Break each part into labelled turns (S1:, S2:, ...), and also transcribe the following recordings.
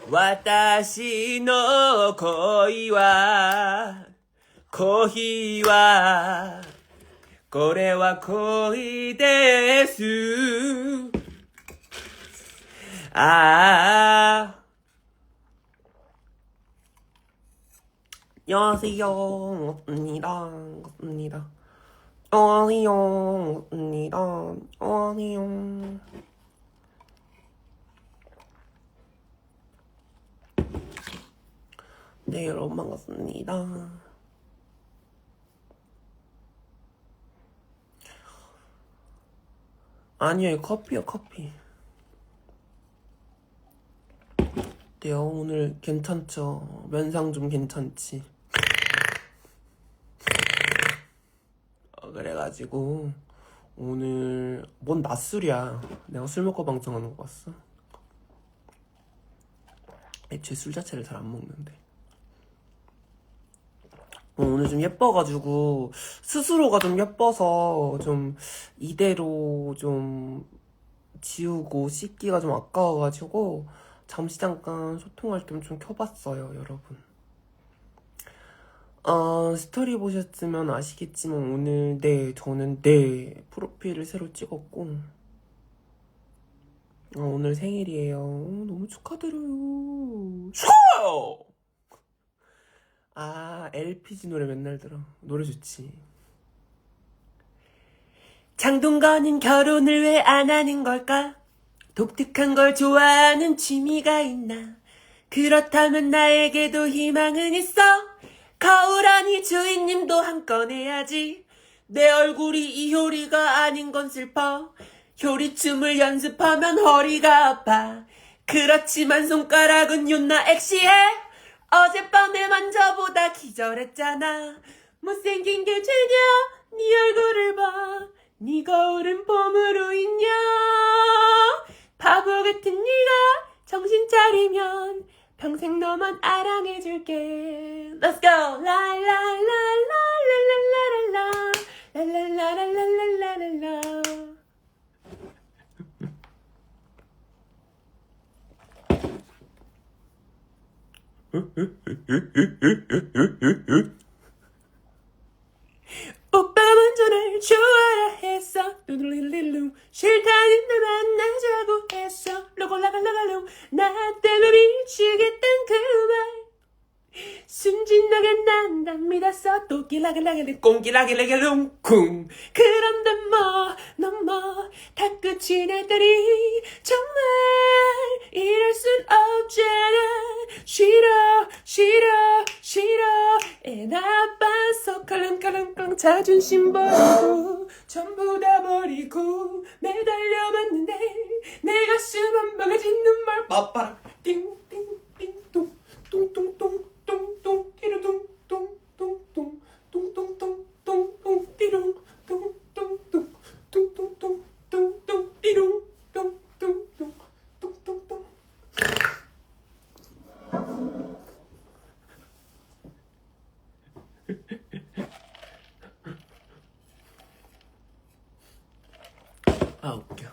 S1: 私の恋は、恋は、これは恋です。안녕하세요. 언니다. 언니다. 안녕. 언니다. 안녕. 네, 여러분 반갑습니다. 아니요, 커피요, 커피. 어때요? 오늘 괜찮죠? 면상 좀 괜찮지? 그래가지고 오늘 뭔 낮술이야. 내가 술 먹고 방송하는 거 봤어? 애초에 술 자체를 잘 안 먹는데. 오늘 좀 예뻐가지고 스스로가 좀 예뻐서 좀 이대로 좀 지우고 씻기가 좀 아까워가지고 잠시 잠깐 소통할 겸 좀 켜봤어요, 여러분. 스토리 보셨으면 아시겠지만 오늘 저는 프로필을 새로 찍었고 오늘 생일이에요. 너무 축하드려요. 축하해요! LPG 노래 맨날 들어. 노래 좋지. 장동건은 결혼을 왜 안 하는 걸까? 독특한 걸 좋아하는 취미가 있나? 그렇다면 나에게도 희망은 있어. 거울아니 주인님도 한 건 해야지. 내 얼굴이 이효리가 아닌 건 슬퍼. 효리춤을 연습하면 허리가 아파. 그렇지만 손가락은 윤나 엑시해. 어젯밤에 만져보다 기절했잖아. 못생긴 게 죄냐? 네 얼굴을 봐. 네 거울은 봄으로 있냐? 바보 같은 네가 정신 차리면 평생 너만 아랑해줄게. Let's go! 라라라라라라라라 라라라라라라라라. 오빠가 먼저 날 좋아라 했어. 뚜루리리루. 싫다는 날 만나자고 했어. 로골라갈라갈루. 나 때문에 미치겠단 그 말 순진하게 난 다 믿었어. 또 길라길라길라 꽁길라길라길룽쿵. 그런데 넌 다 끝이 났더니 정말 이럴 순 없잖아. 싫어 애 나빠서 컬렁컬렁컬렁 자존심 버리고 전부 다 버리고 매달려봤는데 내 가슴 한 방에 짖는 빠빠라 띵띵띵똥 똥똥똥 똥똥 띠루똥 똥똥똥 똥똥똥 똥똥 띠룽 똥똥똥 똥똥똥 똥똥 띠룽 똥똥똥 똥똥똥. 웃겨.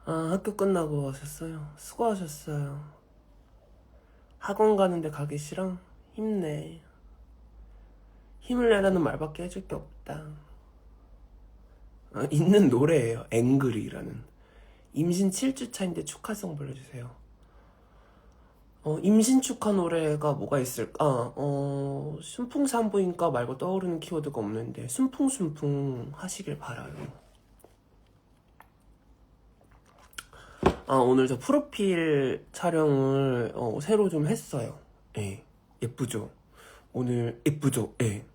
S1: 학교 끝나고 오셨어요? 수고하셨어요. 학원 가는데 가기 싫어? 힘내. 힘을 내라는 말밖에 해줄 게 없다. 있는 노래예요. 앵그리라는. 임신 7주 차인데 축하송 불러주세요. 임신 축하 노래가 뭐가 있을까? 순풍산부인과 말고 떠오르는 키워드가 없는데 순풍순풍 하시길 바라요. 오늘 저 프로필 촬영을 새로 좀 했어요. 예, 예쁘죠? 오늘 예쁘죠? 예.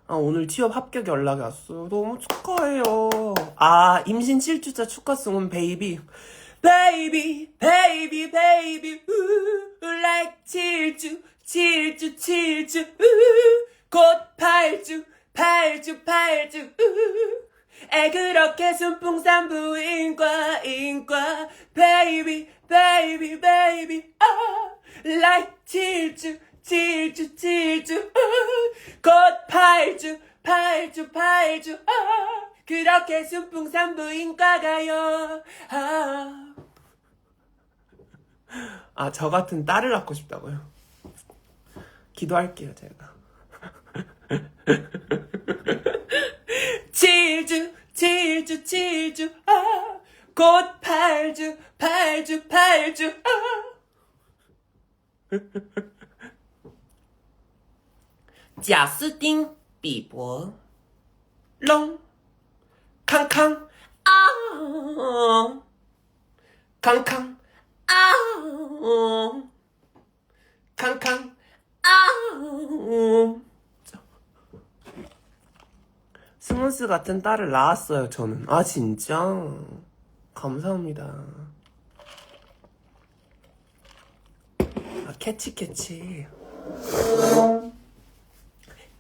S1: 오늘 취업 합격 연락이 왔어요. 너무 축하해요. 임신 7주차 축하송은 베이비 like 7주 곧 8주 그렇게 순풍산부인과 인과 baby like 질주 질주 질주 곧 팔주 팔주 팔주 그렇게 순풍산부인과 가요. 저 같은 딸을 낳고 싶다고요? 기도할게요, 제가. 질주 질주 질주 곧 팔주 팔주 팔주贾斯汀比伯龙康康康康康康스무스 같은 딸을 낳았어요, 저는. 진짜? 감사합니다. 캐치.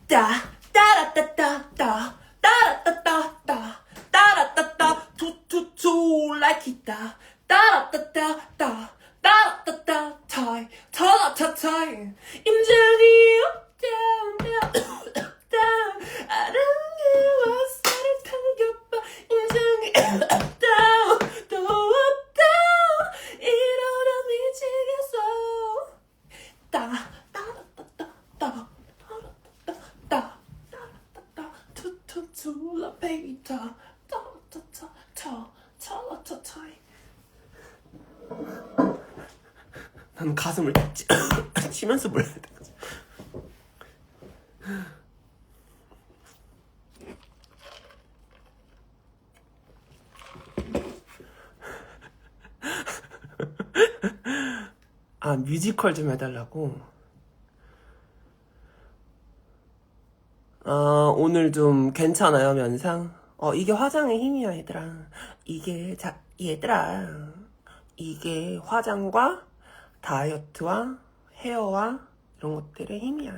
S1: 따라따따따, 따라따따따, 따라따따, 투투투, 라이키다. 따라따따따, 따라따따, 타이, 타라타타이. 임장이 아랑의 화살을 당겨봐. 임장이 또 일어나 미치겠어. 투투투 라페이타 타라타타이. 난 가슴을 치면서 불러야 돼. 뮤지컬 좀 해달라고. 오늘 좀 괜찮아요, 면상? 이게 화장의 힘이야, 얘들아. 얘들아. 이게 화장과 다이어트와 헤어와 이런 것들의 힘이야.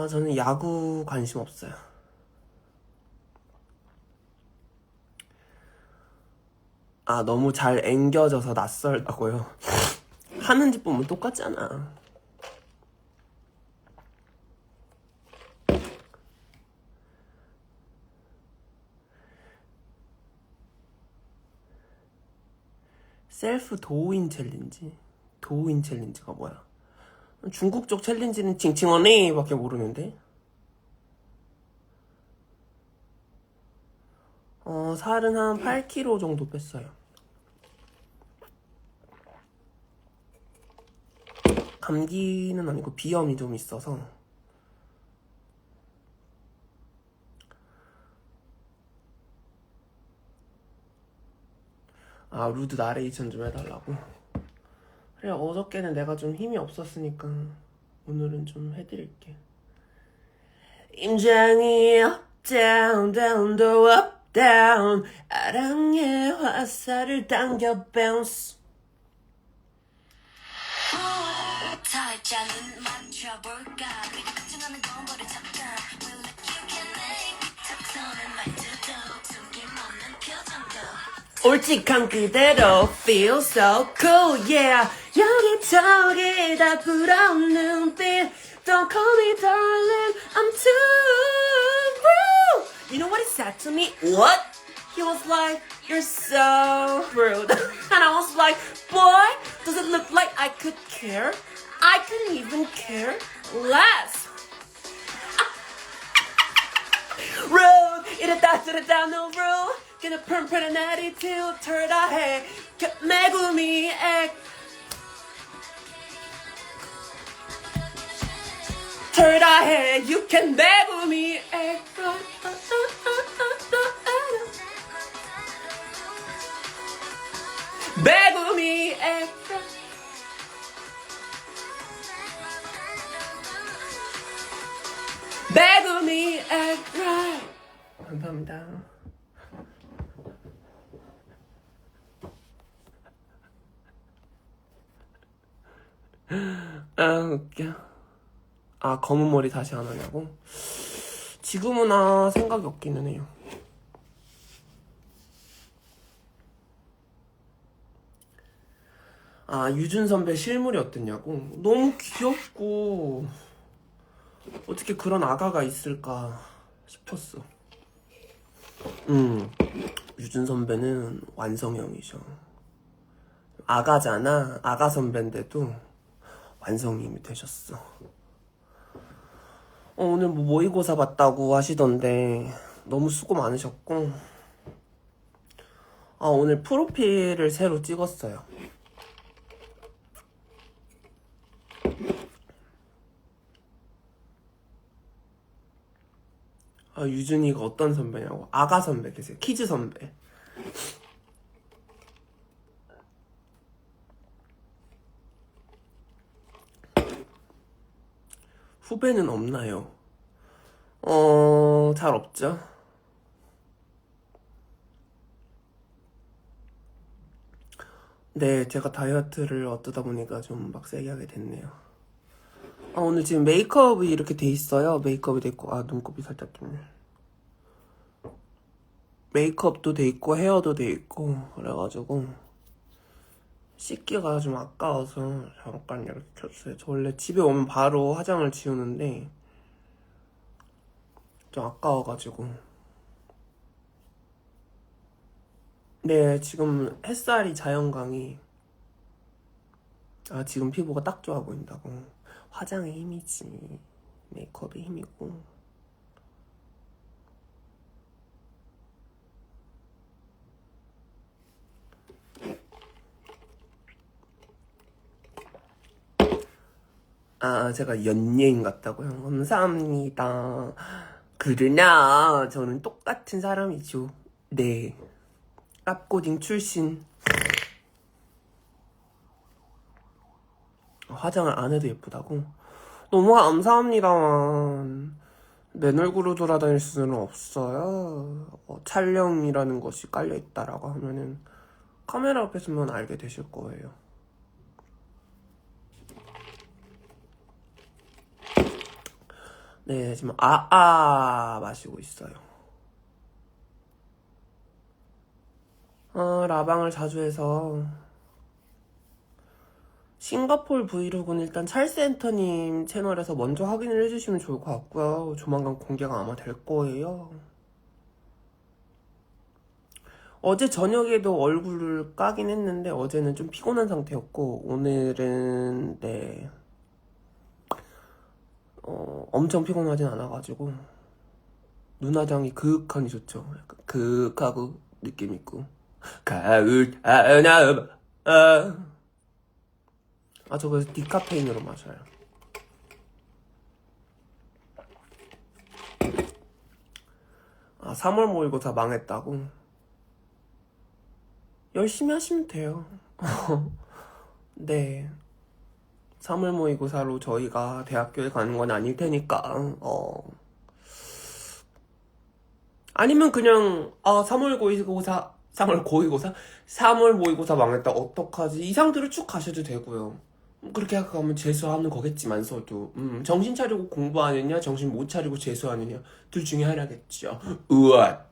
S1: 저는 야구 관심 없어요. 너무 잘 앵겨져서 낯설다고요. 하는 집 보면 똑같잖아. 셀프 도우인 챌린지? 도우인 챌린지가 뭐야? 중국 쪽 챌린지는 칭칭언니 밖에 모르는데? 살은 한 8kg 정도 뺐어요. 감기는 아니고 비염이 좀 있어서. 루드 나레이션 좀 해달라고. 그래, 어저께는 내가 좀 힘이 없었으니까 오늘은 좀 해드릴게. 임장이 up down down the up down 아랑의 화살을 당겨 bounce. 살짝은 맞춰볼까 걱정하는 건 버려 잠깐 Will let you can make 탁선한 말투도 숨김없는 표정도 솔직한 그대로 feel so cool yeah 여기저기 다 부러운 눈빛 Don't call me darling I'm too rude You know what he said to me? What? He was like you're so rude and I was like boy does it look like I could care? I couldn't even care less. Rude, 이랬다 no rule. 그냥 뻔뻔한 attitude 털다 해. 매구미 액. 털다 해. You can 매구미 액. 매구미 액. 매구미 액. 감사합니다. 웃겨. 검은 머리 다시 안 하냐고? 지금은 생각이 없기는 해요. 아, 유준 선배 실물이 어땠냐고? 너무 귀엽고, 어떻게 그런 아가가 있을까 싶었어. 유준 선배는 완성형이셔. 아가잖아. 아가 선배인데도 완성님이 되셨어. 오늘 뭐 모의고사 봤다고 하시던데 너무 수고 많으셨고, 오늘 프로필을 새로 찍었어요. 유준이가 어떤 선배냐고. 아가 선배 계세요. 키즈 선배. 후배는 없나요? 잘 없죠. 네, 제가 다이어트를 어쩌다 보니까 좀 빡세게 하게 됐네요. 오늘 지금 메이크업이 이렇게 돼 있어요. 메이크업이 돼 있고, 눈곱이 살짝 좀. 메이크업도 돼 있고, 헤어도 돼 있고, 그래가지고, 씻기가 좀 아까워서 잠깐 이렇게 켰어요. 저 원래 집에 오면 바로 화장을 지우는데, 좀 아까워가지고. 네, 지금 햇살이 자연광이, 지금 피부가 딱 좋아 보인다고. 화장의 힘이지. 메이크업의 힘이고. 제가 연예인 같다고요? 감사합니다. 그러나 저는 똑같은 사람이죠. 네. 랍고딩 출신. 화장을 안 해도 예쁘다고? 너무 감사합니다만 맨 얼굴로 돌아다닐 수는 없어요. 촬영이라는 것이 깔려있다라고 하면은 카메라 앞에 서면 알게 되실 거예요. 네, 지금 마시고 있어요. 라방을 자주 해서 싱가폴 브이로그는 일단 찰스엔터님 채널에서 먼저 확인을 해주시면 좋을 것 같고요. 조만간 공개가 아마 될 거예요. 어제 저녁에도 얼굴을 까긴 했는데 어제는 좀 피곤한 상태였고 오늘은 네 엄청 피곤하진 않아가지고 눈화장이 그윽하니 좋죠. 약간 그윽하고 느낌 있고 가을 하나 저 그래서 디카페인으로 마셔요. 3월 모의고사 망했다고? 열심히 하시면 돼요. 네. 3월 모의고사로 저희가 대학교에 가는 건 아닐 테니까, 아니면 그냥, 3월 고의고사, 3월 고의고사? 3월 모의고사 망했다, 어떡하지? 이 상태로 쭉 가셔도 되고요. 그렇게 가면 재수하는 거겠지만서도, 정신 차리고 공부하느냐, 정신 못 차리고 재수하느냐, 둘 중에 하나겠죠. 우와.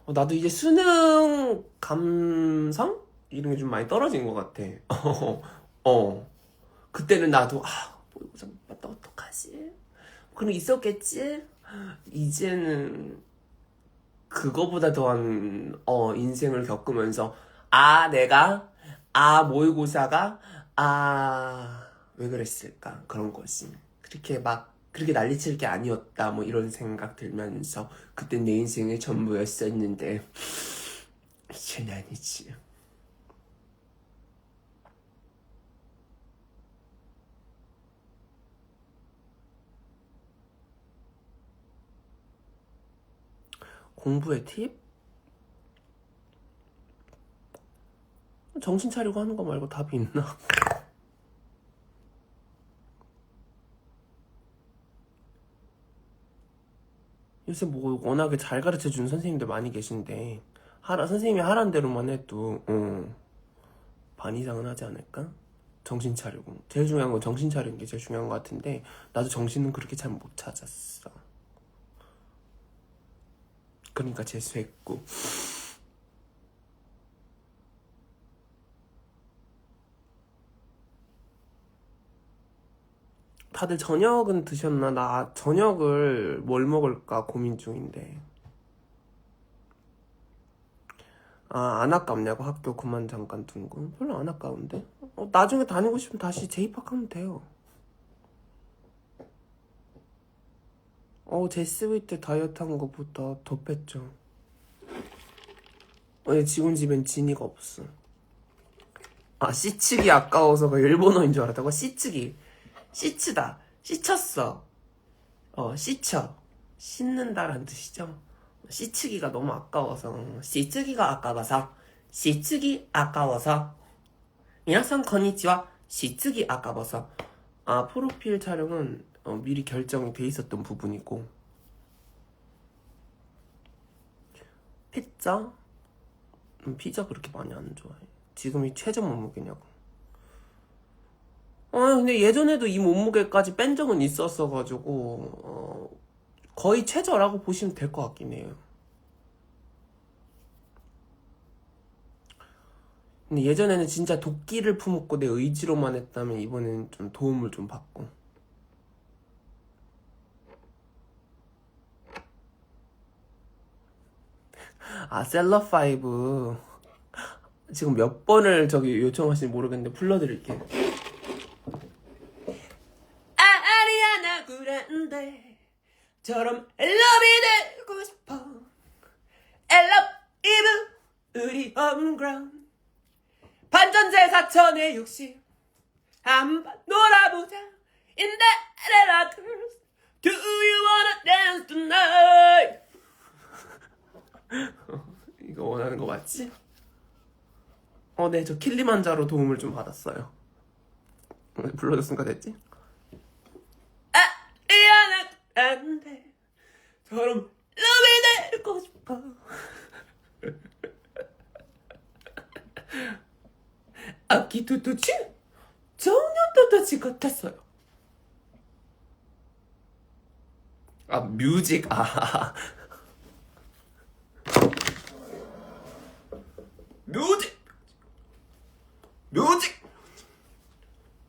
S1: 나도 이제 수능 감성? 이런 게 좀 많이 떨어진 것 같아. 그때는 나도, 모의고사 못 봤다, 어떡하지? 그럼 있었겠지? 이제는 그거보다 더한, 인생을 겪으면서, 내가, 모의고사가, 왜 그랬을까? 그런 거지. 그렇게 난리칠 게 아니었다, 뭐 이런 생각 들면서, 그때 내 인생의 전부였었는데, 이제는 아니지. 공부의 팁? 정신 차리고 하는 거 말고 답이 있나? 요새 뭐 워낙에 잘 가르쳐 주는 선생님들 많이 계신데 선생님이 하라는 대로만 해도 반 이상은 하지 않을까? 정신 차리고 제일 중요한 건 정신 차리는 게 제일 중요한 것 같은데 나도 정신은 그렇게 잘 못 찾았어. 그러니까 재수했고 다들 저녁은 드셨나? 나 저녁을 뭘 먹을까 고민 중인데. 아, 안 아깝냐고? 학교 그만 잠깐 둔 거? 별로 안 아까운데? 나중에 다니고 싶으면 다시 재입학하면 돼요. 제스위 때 다이어트 한 거보다 더 뺐죠. 지금 집엔 지니가 없어. 아, 씻치기 아까워서가 일본어인 줄 알았다고? 씻치기. 씻치다. 씻쳤어. 씻쳐. 씻는다라는 뜻이죠. 씻치기가 너무 아까워서. 씻치기가 아까워서. 씻치기 아까워서. 미나상 건니치와. 씻치기 아까워서. 아, 프로필 촬영은 미리 결정이 돼 있었던 부분이고. 피자? 피자 그렇게 많이 안 좋아해. 지금이 최저 몸무게냐고. 근데 예전에도 이 몸무게까지 뺀 적은 있었어가지고 거의 최저라고 보시면 될 것 같긴 해요. 근데 예전에는 진짜 도끼를 품었고 내 의지로만 했다면 이번에는 좀 도움을 좀 받고. 아, 셀럽5 지금 몇 번을 저기 요청하시는지 모르겠는데 불러드릴게요. 아리아나 그란데처럼 엘럽이 되고 싶어. 엘럽 이브 우리 홈그라운드 반전제 4천에 60 한번 놀아보자. In the letters Do you wanna dance tonight? 이거 원하는 거 맞지? 네, 저 킬리만자로 도움을 좀 받았어요. 불러줬으니까 됐지? 아리아나 그란데처럼 러비 되고 싶어. 아키투투치 정년도도치 같았어요. 아, 뮤직. 뮤직 뮤직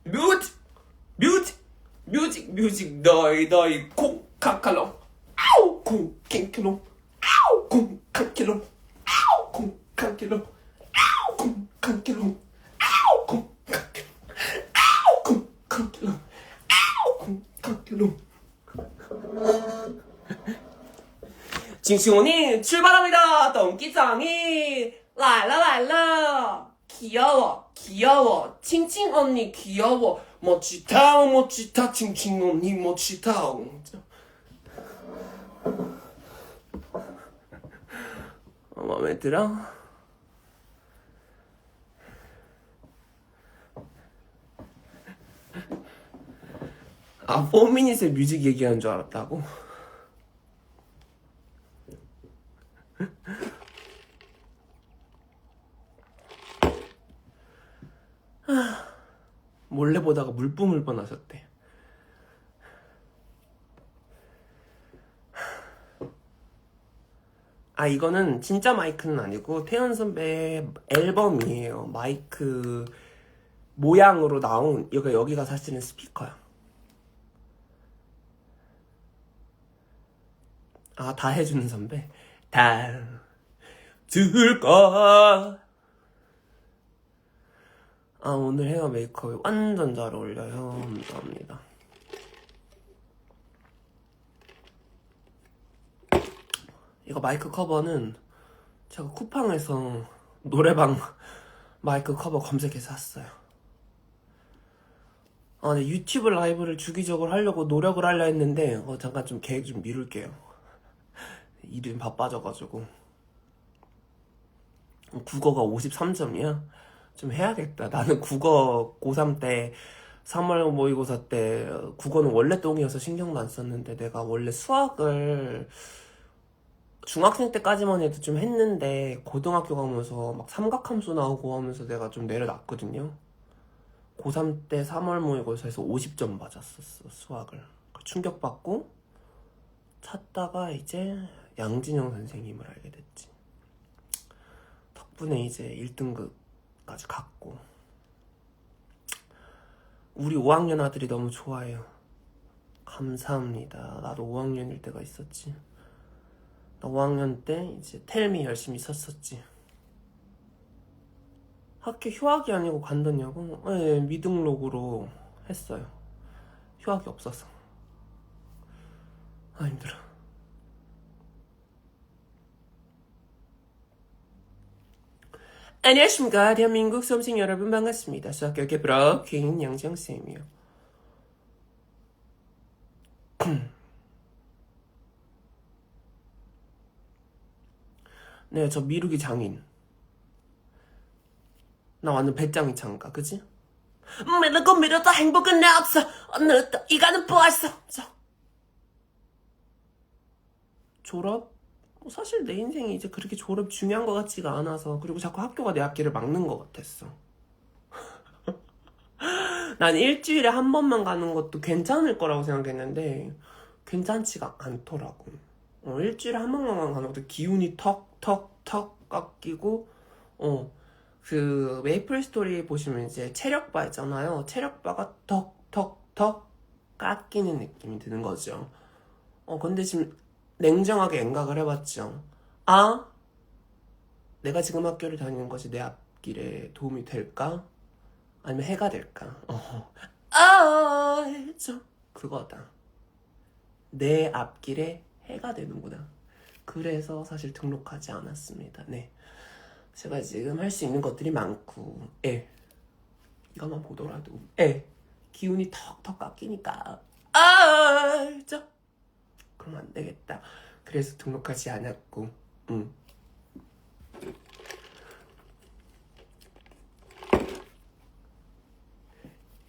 S1: 뮤직 뮤직 뮤직 뮤직 너희 콩카칼롱 아우 콩킹킬롱 아우 콩카킬롱 아우 콩카킬롱 아우 콩카킬롱 아우 콩카킬롱 아우 콩카킬롱 아우 콩카킬롱. 징징언니 출발합니다. 똥기장이 来了 귀여워 칭칭 언니 귀여워 멋지다 칭칭 언니 멋지다. 마음에 들어? 아, 4미닛의 뮤직 얘기하는 줄 알았다고? 몰래 보다가 물뿜을 뻔하셨대. 아, 이거는 진짜 마이크는 아니고 태연 선배 앨범이에요. 마이크 모양으로 나온 여기가 사실은 스피커야. 아, 다 해주는 선배. 다 줄까? 아, 오늘 헤어 메이크업이 완전 잘 어울려요. 감사합니다. 이거 마이크 커버는 제가 쿠팡에서 노래방 마이크 커버 검색해서 샀어요. 네, 유튜브 라이브를 주기적으로 하려고 노력을 하려 했는데 잠깐 좀 계획 좀 미룰게요. 일이 좀 바빠져가지고. 국어가 53점이야? 좀 해야겠다. 나는 국어 고3 때 3월 모의고사 때 국어는 원래 똥이어서 신경도 안 썼는데 내가 원래 수학을 중학생 때까지만 해도 좀 했는데 고등학교 가면서 막 삼각함수 나오고 하면서 내가 좀 내려놨거든요. 고3 때 3월 모의고사에서 50점 맞았었어, 수학을. 충격받고 찾다가 이제 양진영 선생님을 알게 됐지. 덕분에 이제 1등급까지 갔고. 우리 5학년 아들이 너무 좋아해요. 감사합니다. 나도 5학년일 때가 있었지. 나 5학년 때 이제 텔미 열심히 썼었지. 학교 휴학이 아니고 관뒀냐고? 네, 미등록으로 했어요. 휴학이 없어서. 아, 힘들어. 안녕하십니까. 대한민국 수험생 여러분 반갑습니다. 수학교 개브러 퀸 양정쌤이요. 네, 저 미루기 장인. 나 완전 배짱이 창가, 그지? 미루고 미뤄도 행복은 없어. 오늘도 이가는 벌써. 졸업? 사실 내 인생이 이제 그렇게 졸업 중요한 것 같지가 않아서. 그리고 자꾸 학교가 내 앞길을 막는 것 같았어. 난 일주일에 한 번만 가는 것도 괜찮을 거라고 생각했는데 괜찮지가 않더라고. 일주일에 한 번만 가는 것도 기운이 턱턱턱 깎이고 그 메이플 스토리 보시면 이제 체력바 있잖아요. 체력바가 턱턱턱 깎이는 느낌이 드는 거죠. 근데 지금 냉정하게 생각을 해봤죠. 아, 내가 지금 학교를 다니는 것이 내 앞길에 도움이 될까? 아니면 해가 될까? 좀 그거다. 내 앞길에 해가 되는구나. 그래서 사실 등록하지 않았습니다. 네, 제가 지금 할 수 있는 것들이 많고, 이것만 보더라도, 기운이 턱턱 깎이니까, 좀 그럼 안 되겠다. 그래서 등록하지 않았고,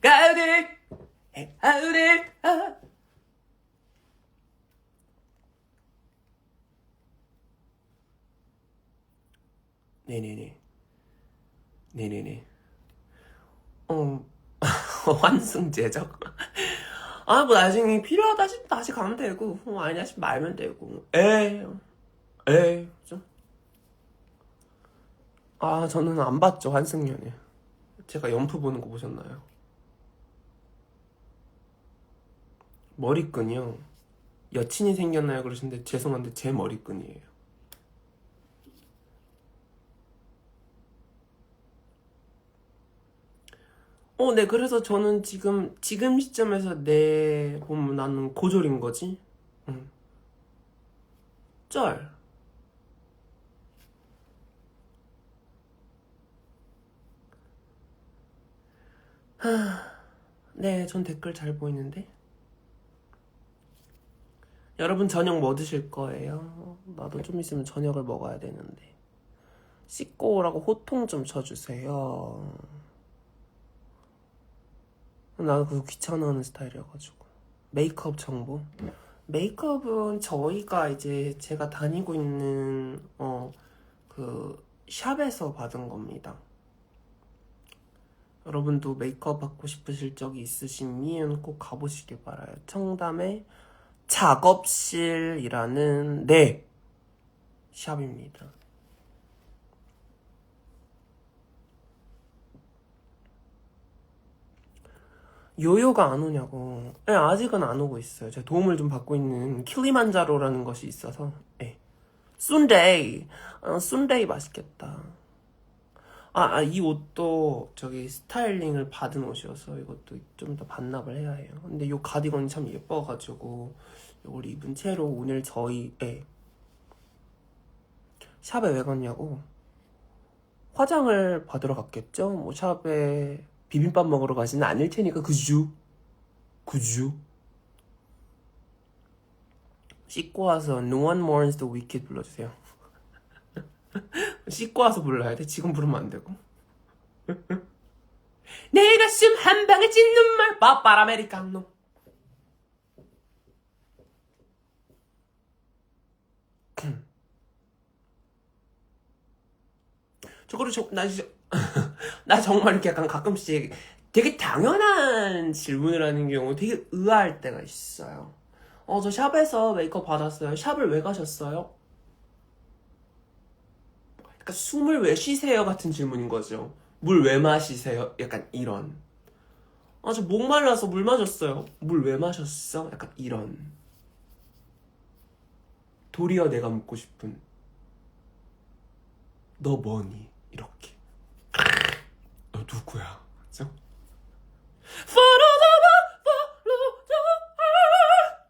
S1: 가을에 가을에 네네네 환승제적. 뭐 나중에 필요하다 싶으면 다시 가면 되고, 아니야 싶으면 말면 되고. 좀. 저는 안 봤죠, 환승연애. 제가 연프 보는 거 보셨나요? 머리끈이요. 여친이 생겼나요? 그러시는데 죄송한데 제 머리끈이에요. 네, 그래서 저는 지금 시점에서 보면 나는 고졸인 거지. 쩔. 네, 전 댓글 잘 보이는데. 여러분 저녁 뭐 드실 거예요? 나도 좀 있으면 저녁을 먹어야 되는데. 씻고 오라고 호통 좀 쳐주세요. 나는 그거 귀찮아하는 스타일이어가지고. 메이크업 정보? 메이크업은 저희가 이제 제가 다니고 있는 그 샵에서 받은 겁니다. 여러분도 메이크업 받고 싶으실 적이 있으시면 꼭 가보시길 바라요. 청담의 작업실이라는 샵입니다. 요요가 안 오냐고. 아직은 안 오고 있어요. 제가 도움을 좀 받고 있는 킬리만자로라는 것이 있어서. 순데이. 순데이 맛있겠다. 이 옷도 저기 스타일링을 받은 옷이어서 이것도 좀 더 반납을 해야 해요. 근데 이 가디건이 참 예뻐가지고 이걸 입은 채로 오늘 저희 샵에 왜 갔냐고. 화장을 받으러 갔겠죠? 뭐 샵에 비빔밥 먹으러 가지는 않을 테니까. 그죠? 씻고 와서 No One Mourns the Wicked 불러주세요. 씻고 와서 불러야 돼? 지금 부르면 안 되고. 내 가슴 한 방에 찢는 말 빠빠라 아메리카노. 나 정말 이렇게 약간 가끔씩 되게 당연한 질문을 하는 경우 되게 의아할 때가 있어요. 저 샵에서 메이크업 받았어요. 샵을 왜 가셨어요? 그러니까 숨을 왜 쉬세요? 같은 질문인 거죠. 물 왜 마시세요? 약간 이런. 아주 목말라서 물 마셨어요. 물 왜 마셨어? 약간 이런. 도리어 내가 묻고 싶은 너 뭐니? 이렇게. 너 누구야? 그죠? Follow the bar, follow the bar.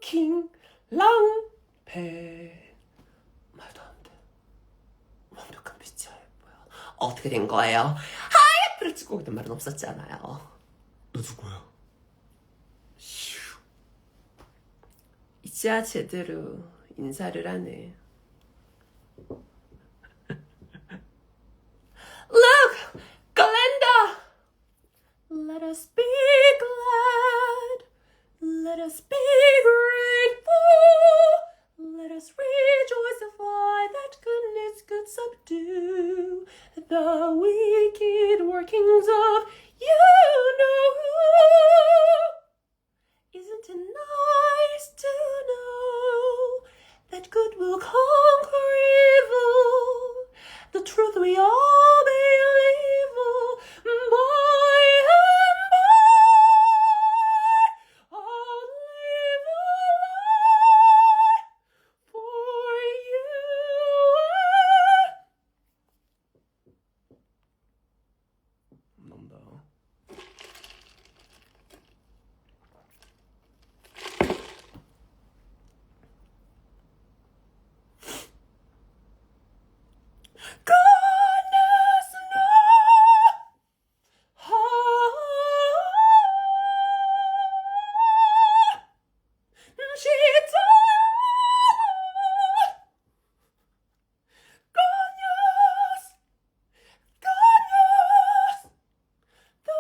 S1: 킹 랑패 말도 안 돼. 완벽한 빛이야. 뭐야? 어떻게 된 거예요? 하이프를 찍고 있던 말은 없었잖아요. 너 누구야? 휴. 이제야 제대로 인사를 하네. Look, Glenda. Let us be glad. Let us be grateful. Let us rejoice the fire that goodness could subdue the wicked workings of you know who. Isn't it nice to know that good will conquer evil? The truth we all believe by and by. I'll live a life for you. 넘다. Goodness knows she goodness, goodness, the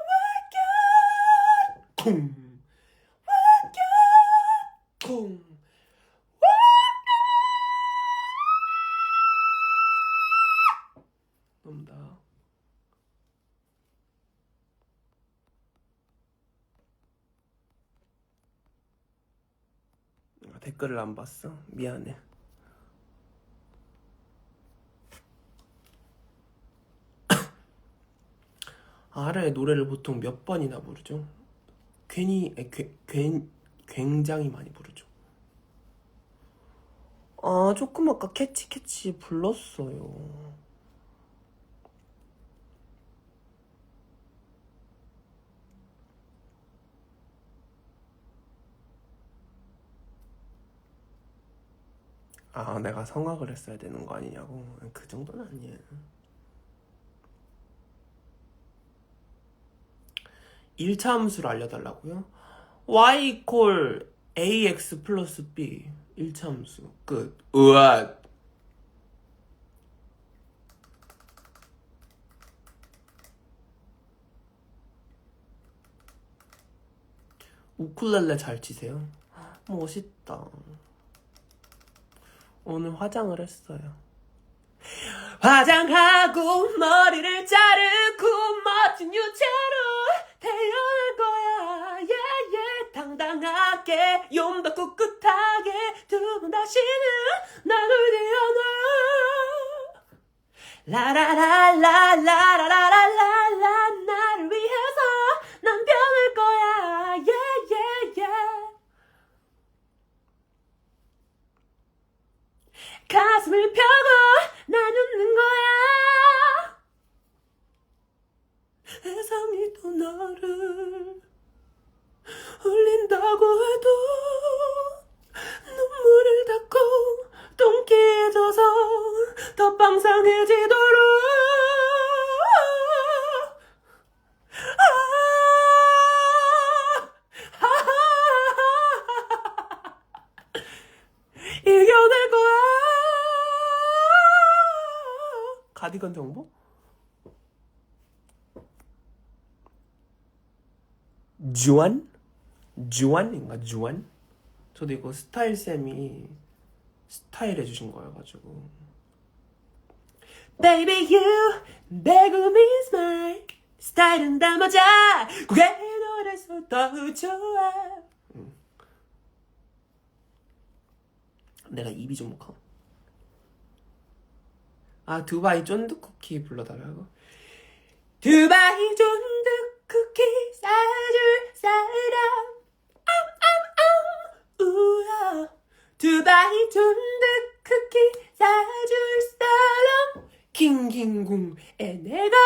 S1: wicked, 쿵, wicked, 쿵, 넘다. 댓글을 안 봤어? 미안해. 아라의 노래를 보통 몇 번이나 부르죠? 굉장히 많이 부르죠. 아, 조금 아까 캐치 불렀어요. 아, 내가 성악을 했어야 되는 거 아니냐고? 그 정도는 아니에요. 일차 함수를 알려달라고요? y equal ax 플러스 b 1차 함수 끝. 으아. 우쿨렐레 잘 치세요? 멋있다. 오늘 화장을 했어요. 화장하고 머리를 자르고 멋진 유체로 태어날 거야. 예예 당당하게 좀 더 꿋꿋하게 두 번 다시는 나를 태어나. 라라라라라라라라라 나를 위해서 난 변할 거야. 예예예 가슴을 펴고 난 웃는 거야. 세상이 또 나를 울린다고 해도 눈물을 닦고 똥기에 젖어 더 빵상해지도록 이겨낼 거야. 가디건 정보? 주안? 주안인가? 주안? 저도 이거 스타일쌤이 스타일 해주신 거여가지고. Baby you, 배구미 smile 스타일은 다 맞아. 고개 노래 두바이에서 더 좋아. 내가 입이 좀 커. 아, 두바이 쫀득 쿠키 불러달라고? 두바이 쫀득 쿠키 사줄 사람. 우와. 두바이 쫀득 쿠키 사줄 사람. 킹킹궁에 내가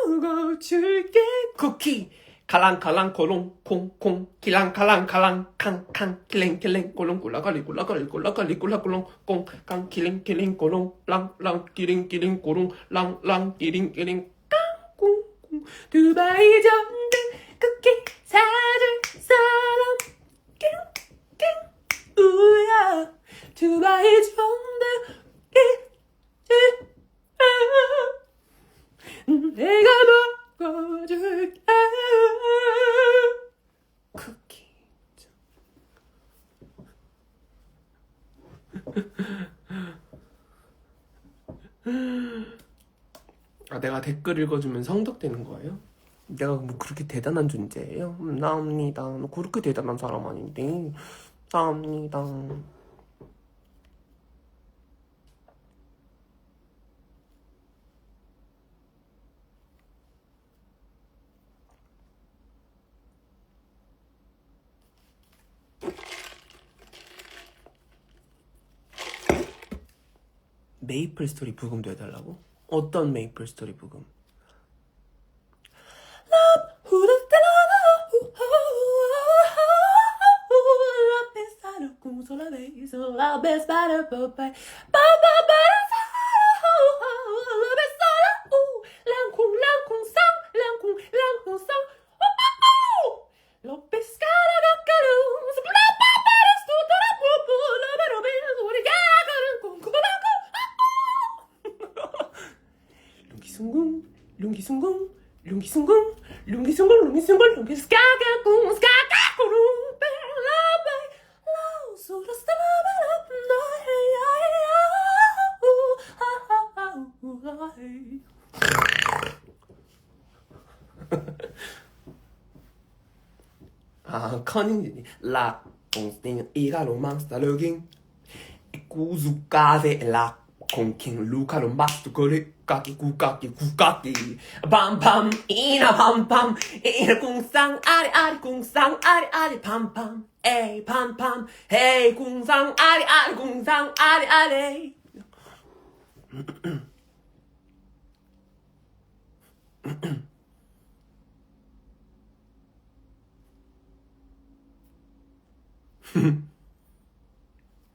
S1: 먹어줄게. 쿠키 칼랑칼랑 콜롱 콩콩 킬랑칼랑 칼랑 캉캉 킬랭킬랭 콜롱 꿀라갈리 꿀라갈리 꿀라갈리 꿀라꿀롱 꽁깡 킬링킬링 콜롱 랑랑 끼링끼링 콜롱 랑랑 끼링끼링 깡꿍꿍. 두바이 전등 쿠키 사줄 사람. 깽깽 우야. 두바이 전등 사줄 사람. 내가 먹어줄게. 쿠키. 아, 내가 댓글 읽어주면 성덕되는 거예요? 내가 뭐 그렇게 대단한 존재예요? 나옵니다. 너 그렇게 대단한 사람 아닌데. 나옵니다. 메이플 스토리 부금도 해달라고? 어떤 메이플 스토리 부금? 룽기숭궁 룽기숭궁 룽기숭궁 룽기숭궁 룽기스카가궁 스카가궁 벨라베 아, 커닝 라 옹스팅 이가로 망스타르깅 구zucave la con king Luca lo basto con kaki kukaki pam pam ina pam pam ina kung sang ari pam pam ey pam pam hey kung sang ari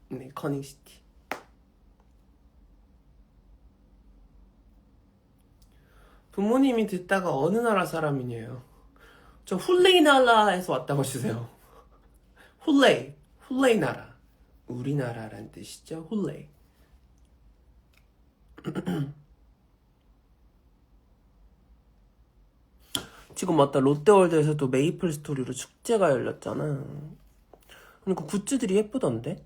S1: 네, 커닝시티. 부모님이 듣다가 어느 나라 사람이냐요? 저 훌레이 나라에서 왔다고 하시세요. 훌레이 나라. 우리나라란 뜻이죠. 훌레이. 지금 맞다. 롯데월드에서도 메이플 스토리로 축제가 열렸잖아. 그러니까 굿즈들이 예쁘던데?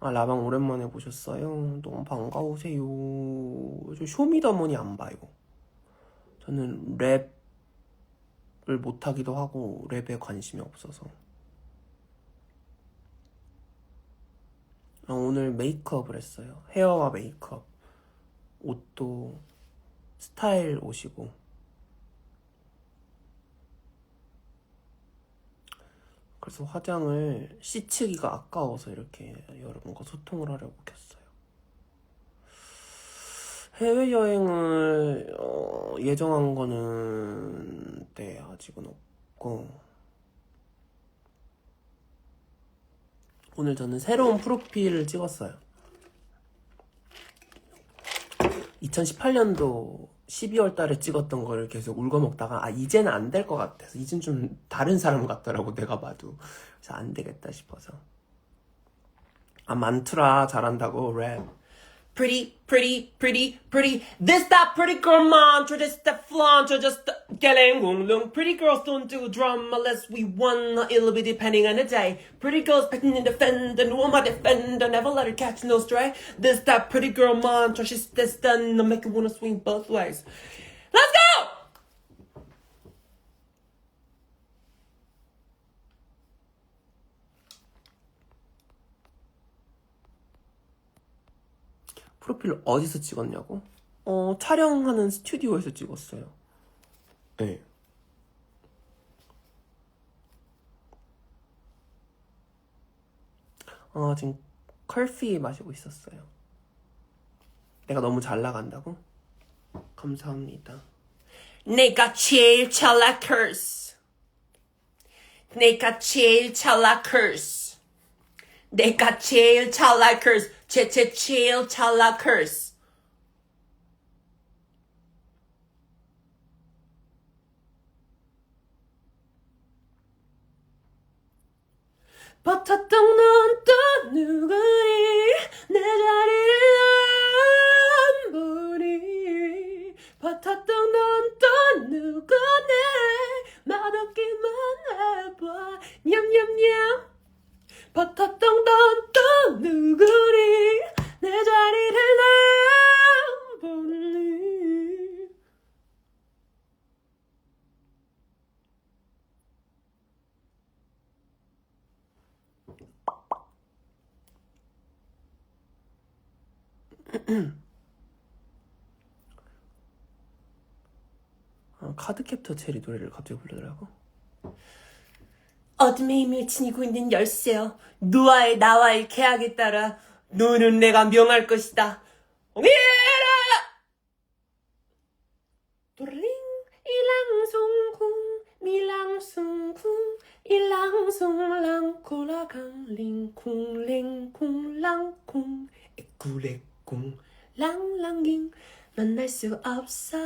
S1: 아, 라방 오랜만에 보셨어요? 너무 반가우세요. 저 쇼미더머니 안 봐요. 저는 랩을 못하기도 하고 랩에 관심이 없어서. 아, 오늘 메이크업을 했어요. 헤어와 메이크업. 옷도 스타일 옷이고. 그래서 화장을 씻히기가 아까워서 이렇게 여러분과 소통을 하려고 켰어요. 해외여행을 예정한 거는 아직은 없고, 오늘 저는 새로운 프로필을 찍었어요. 2018년도 12월 달에 찍었던 걸 계속 울거먹다가 이제는 안 될 것 같아서, 이젠 좀 다른 사람 같더라고 내가 봐도. 그래서 안 되겠다 싶어서. 아, 많더라. 잘한다고 랩. Pretty This that pretty girl mantra. This that flantra. Just getting wong. Pretty girls don't do drama unless we won. It'll be depending on the day. Pretty girls picking and defending. Who am I defender? Never let her catch no stray. This that pretty girl mantra. She's this done to make you wanna swing both ways. Let's go! 프로필 어디서 찍었냐고? 촬영하는 스튜디오에서 찍었어요. 네. 지금 커피 마시고 있었어요. 내가 너무 잘 나간다고? 감사합니다. 내가 제일 잘 나커스. 내가 제일 잘 나커스. 내가 제일 잘 나커스. 제일 잘 나커스. 버텼던 넌 또 누구니 내 자리를 안 보니 버텼던 넌 또 누구니 맛없기만 해봐 냠냠냠 버텼던 넌 또 누구니 내 자리를 안 보니 카드캡터 체리 노래를 갑자기 부르더라고. 어둠에 힘을 지니고 있는 열쇠여 나와의 계약에 따라 너는 내가 명할 것이다. 미라 도링 일랑송쿵 밀랑송쿵 일랑송랑코라강 링쿵 랭쿵 랑쿵 에꾸레쿵 랑랑깅 만날 수 없어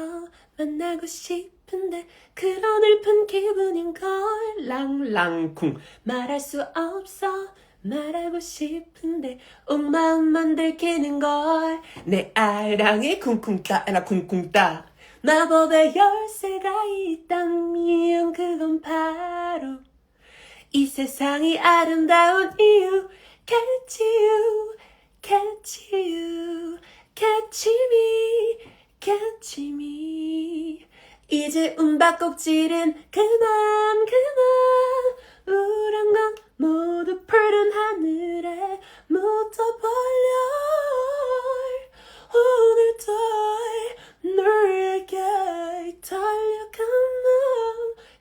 S1: 만나고 싶은데 그런 슬픈 기분인걸 랑랑쿵 말할 수 없어 말하고 싶은데 온 마음만 들키는걸 내 아랑에 쿵쿵 따라 쿵쿵 따 마법의 열쇠가 있다면 그건 바로 이 세상이 아름다운 이유 Catch you, catch you, catch me, catch me 이제 움박꼭질은 그만 우란 건 모두 푸른 하늘에 묻어버려 오늘도 너에게 달려간 넌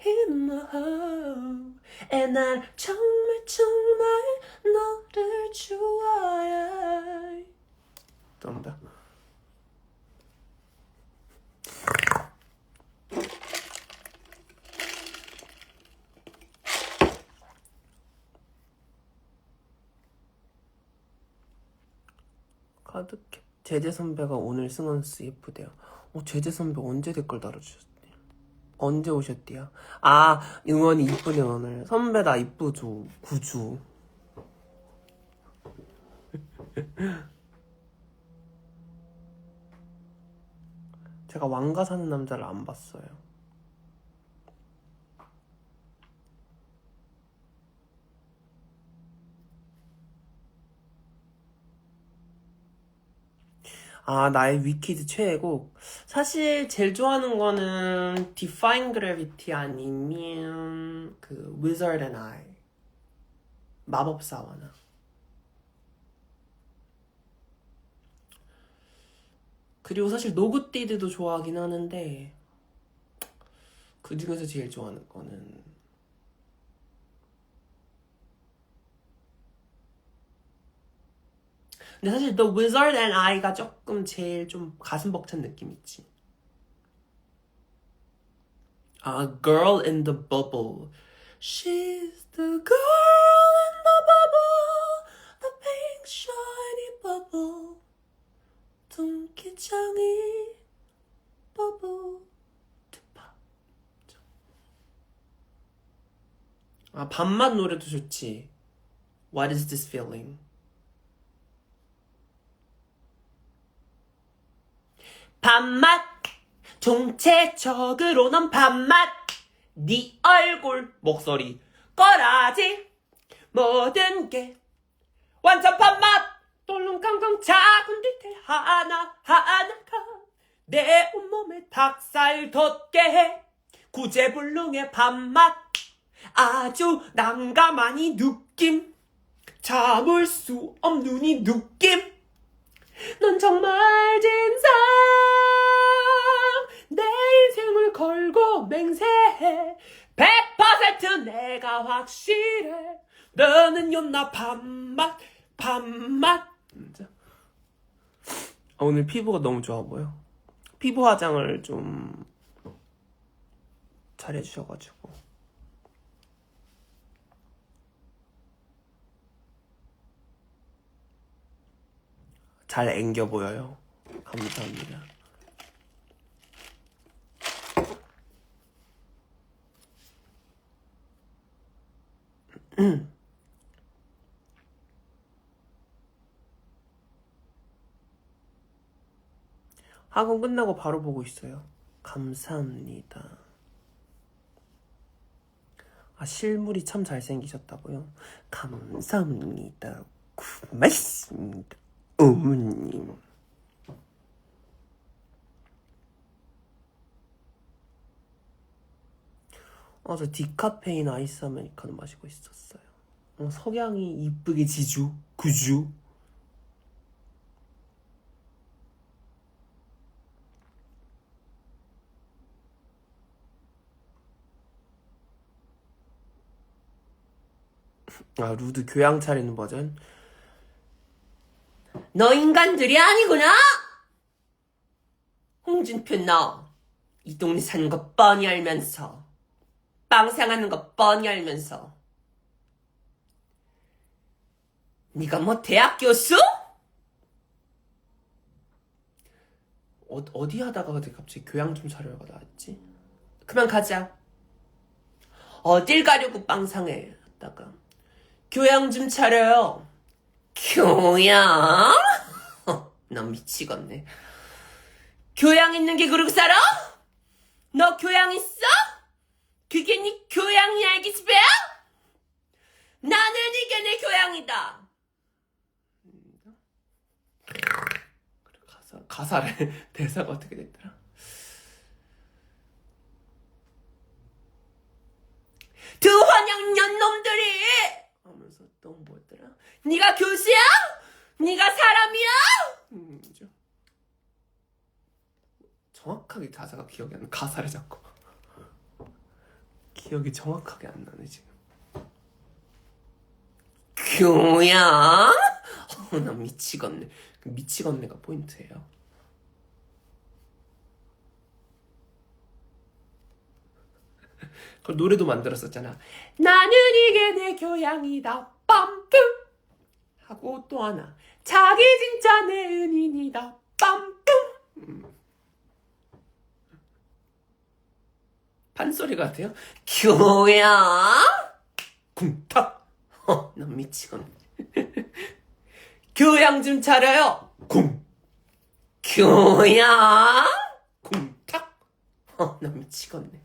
S1: in my heart 난 정말 너를 좋아해 감사합니다. 카드캡 제재 선배가 오늘 승원스 예쁘대요. 제재 선배 언제 댓글 달아주셨대요? 언제 오셨대요? 응원이 이쁘네 오늘. 선배 나 이쁘죠? 구주. 제가 왕가 사는 남자를 안 봤어요. 나의 위키드 최애곡. 사실 제일 좋아하는 거는 Defying Gravity 아니면 그 Wizard and I. 마법사와나. 그리고 사실 노굿디드도 좋아하긴 하는데 그 중에서 제일 좋아하는 거는 근데 사실 The Wizard and I가 조금 제일 좀 가슴 벅찬 느낌 있지. Girl in the Bubble. She's the girl in the bubble, the pink shiny bubble. 동기장이 bubble. 밤맛 노래도 좋지. What is this feeling? 밤맛 총체적으로 넌 밤맛 네 얼굴 목소리 꺼라지 모든 게 완전 밤맛 돌롱강강 작은 디테일 하나하나가 내 온몸에 닭살 돋게 해 구제불능의 밤맛 아주 난감한 이 느낌 참을 수 없는 이 느낌 넌 정말 진상 내 인생을 걸고 맹세해 100% 내가 확실해 너는요 나 밥맛 오늘 피부가 너무 좋아 보여. 피부 화장을 좀 잘해주셔가지고 잘 앵겨 보여요. 감사합니다. 학원 끝나고 바로 보고 있어요. 감사합니다. 아, 실물이 참 잘생기셨다고요? 감사합니다. 고맙습니다. 어머님. 저 디카페인 아이스 아메리카노 마시고 있었어요. 석양이 이쁘게 지죠? 그죠? 루드 교양 차리는 버전? 너 인간들이 아니구나! 홍준표 너, 이 동네 사는 거 뻔히 알면서, 빵상하는 거 뻔히 알면서, 네가 뭐 대학 교수? 어디 하다가 갑자기 교양 좀 차려가 나왔지? 그만 가자. 어딜 가려고 빵상해 하다가 교양 좀 차려요. 교양? 난 미치겠네. 교양 있는 게 그러고 살아? 너 교양 있어? 그게 네 교양이 알기집애야? 나는 이게 내 교양이다. 가사를 대사가 어떻게 됐더라? 두 환영년 놈들이 하면서 또 뭐였더라? 네가 교수야? 네가 사람이야? 정확하게 가사가 기억이 안 나. 가사를 잡고 기억이 정확하게 안 나네 지금. 교양? 나 미치겠네. 미치겠네가 포인트예요. 그 노래도 만들었었잖아. 나는 이게 내 교양이다. 빰뿜 하고 또 하나. 자기 진짜 내 은인이다. 빰뿜. 판소리 같아요. 교양? 쿵탁. 난 미치겠네. 교양 좀 차려요. 쿵. 교양? 쿵탁. 난 미치겠네.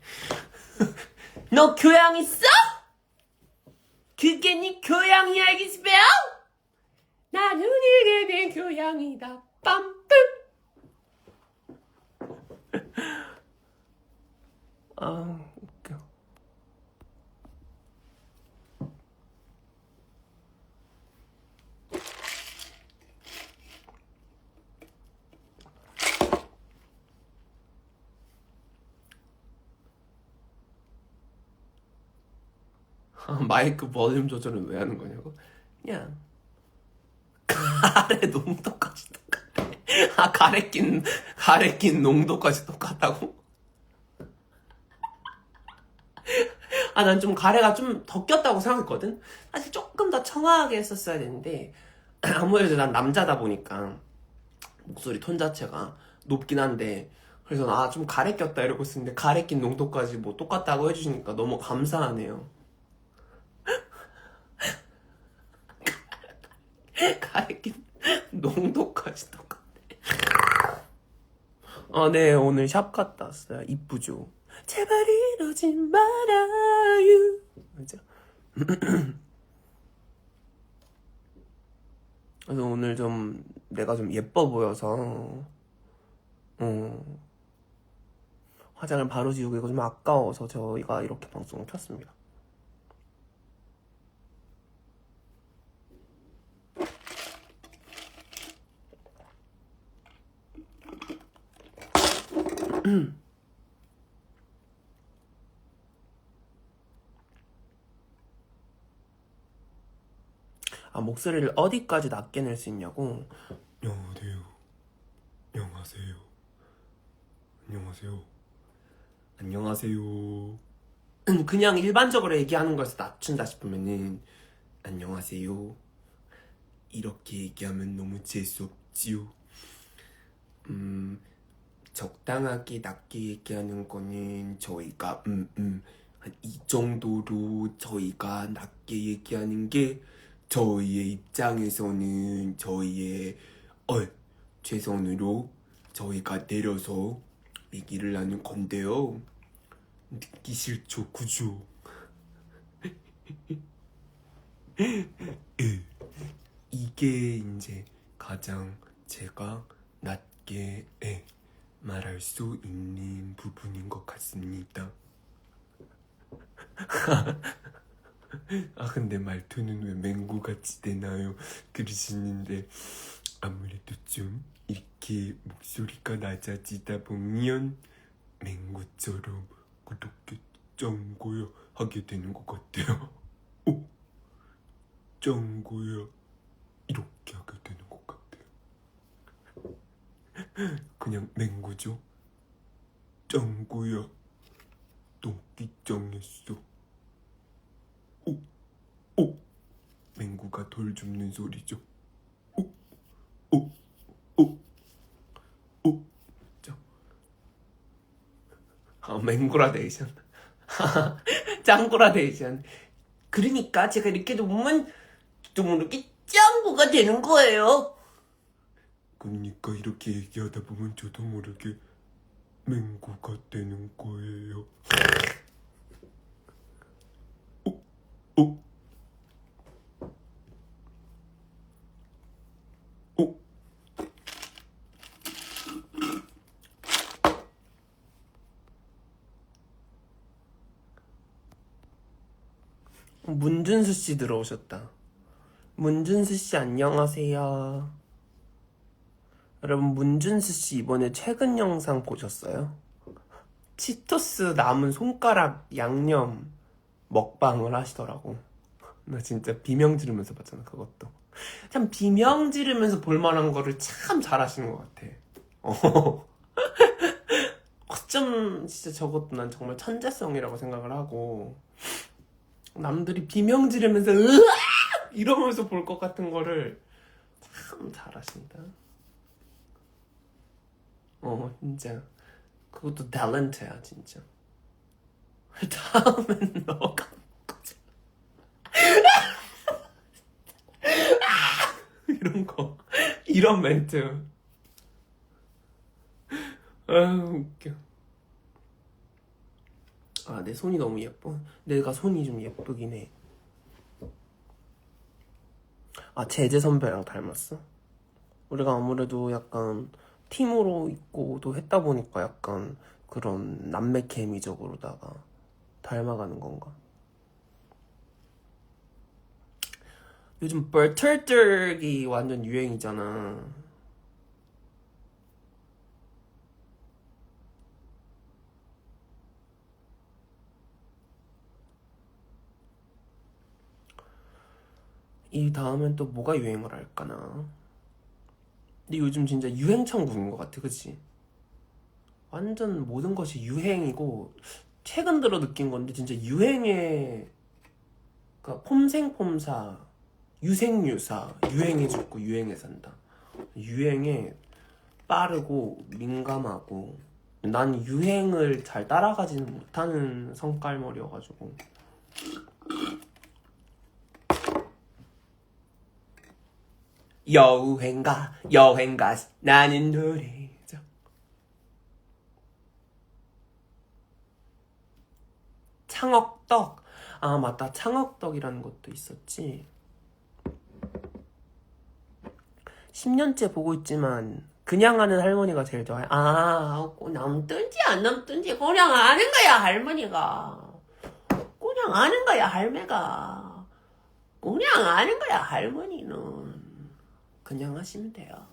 S1: 너 교양 있어? 그게 네 교양이 알기집애야? 나는 이게 내 교양이다. 빰뿜. 웃겨. 마이크 볼륨 조절은 왜 하는 거냐고? 그냥 가래 농도까지 똑같아. 가래 낀 농도까지 똑같다고? 난 좀 가래가 좀 더 꼈다고 생각했거든? 사실 조금 더 청아하게 했었어야 되는데 아무래도 난 남자다 보니까 목소리 톤 자체가 높긴 한데 그래서 좀 가래 꼈다 이러고 있었는데 가래 낀 농도까지 뭐 똑같다고 해주시니까 너무 감사하네요. 가래 낀 농도까지 똑같네. 네, 오늘 샵 갔다 왔어요. 이쁘죠? 제발 이러지 말아요. 그죠? 그래서 오늘 좀 내가 좀 예뻐 보여서 화장을 바로 지우고 이거 좀 아까워서 저희가 이렇게 방송을 켰습니다. 아, 목소리를 어디까지 낮게 낼 수 있냐고?
S2: 안녕하세요. 안녕하세요. 안녕하세요. 안녕하세요.
S1: 그냥 일반적으로 얘기하는 거에서 낮춘다 싶으면은 안녕하세요.
S2: 이렇게 얘기하면 너무 재수없지요. 적당하게 낮게 얘기하는 거는 저희가 한 이 정도로 저희가 낮게 얘기하는 게 저희의 입장에서는 저희의 최선으로 저희가 내려서 얘기를 하는 건데요. 듣기 싫죠, 그죠? 이게 이제 가장 제가 낮게 말할 수 있는 부분인 것 같습니다. 아, 근데 말투는 왜 맹구같이 되나요? 그러시는데 아무래도 좀 이렇게 목소리가 낮아지다 보면 맹구처럼 구독해 짱구야 하게 되는 것 같아요. 짱구야 이렇게 하게 되는 것 같아요. 그냥 맹구죠. 짱구야 똥기짱했어. 맹구가 돌 줍는 소리죠.
S1: 맹구라데이션. 짱구라데이션. 그러니까 제가 이렇게 보면 좀 이렇게 짱구가 되는 거예요.
S2: 그러니까 이렇게 얘기하다 보면 저도 모르게 맹구가 되는 거예요.
S1: 문준수 씨 들어오셨다. 문준수 씨 안녕하세요. 여러분, 문준수 씨 이번에 최근 영상 보셨어요? 치토스 남은 손가락 양념 먹방을 하시더라고. 나 진짜 비명 지르면서 봤잖아, 그것도. 참 비명 지르면서 볼만한 거를 참 잘하시는 것 같아. 어쩜 진짜 저것도 난 정말 천재성이라고 생각을 하고, 남들이 비명 지르면서 으악! 이러면서 볼 것 같은 거를 참 잘하신다. 진짜 그것도 탤런트야 진짜. 다음엔 너가 먹자. 이런 거, 이런 멘트. 아, 웃겨. 아, 내 손이 너무 예뻐. 내가 손이 좀 예쁘긴 해. 아, 제재 선배랑 닮았어? 우리가 아무래도 약간 팀으로 있고도 했다 보니까 약간 그런 남매 케미적으로다가 닮아가는 건가? 요즘 버터들기 완전 유행이잖아. 이 다음엔 또 뭐가 유행을 할까나? 근데 요즘 진짜 유행천국인 것 같아, 그치? 완전 모든 것이 유행이고, 최근 들어 느낀 건데 진짜 유행에, 그러니까 폼생폼사, 유생유사, 유행해 죽고 유행해 산다. 유행에 빠르고 민감하고, 난 유행을 잘 따라가지는 못하는 성깔머리여가지고. 여행가 나는 노래죠. 창억떡. 아, 맞다, 창억떡이라는 것도 있었지. 10년째 보고 있지만 그냥 하는 할머니가 제일 좋아요. 아, 남든지 안 남든지 그냥 아는 거야 할머니가. 그냥 아는 거야 할매가. 그냥 아는 거야 할머니는. 그냥 하시면 돼요.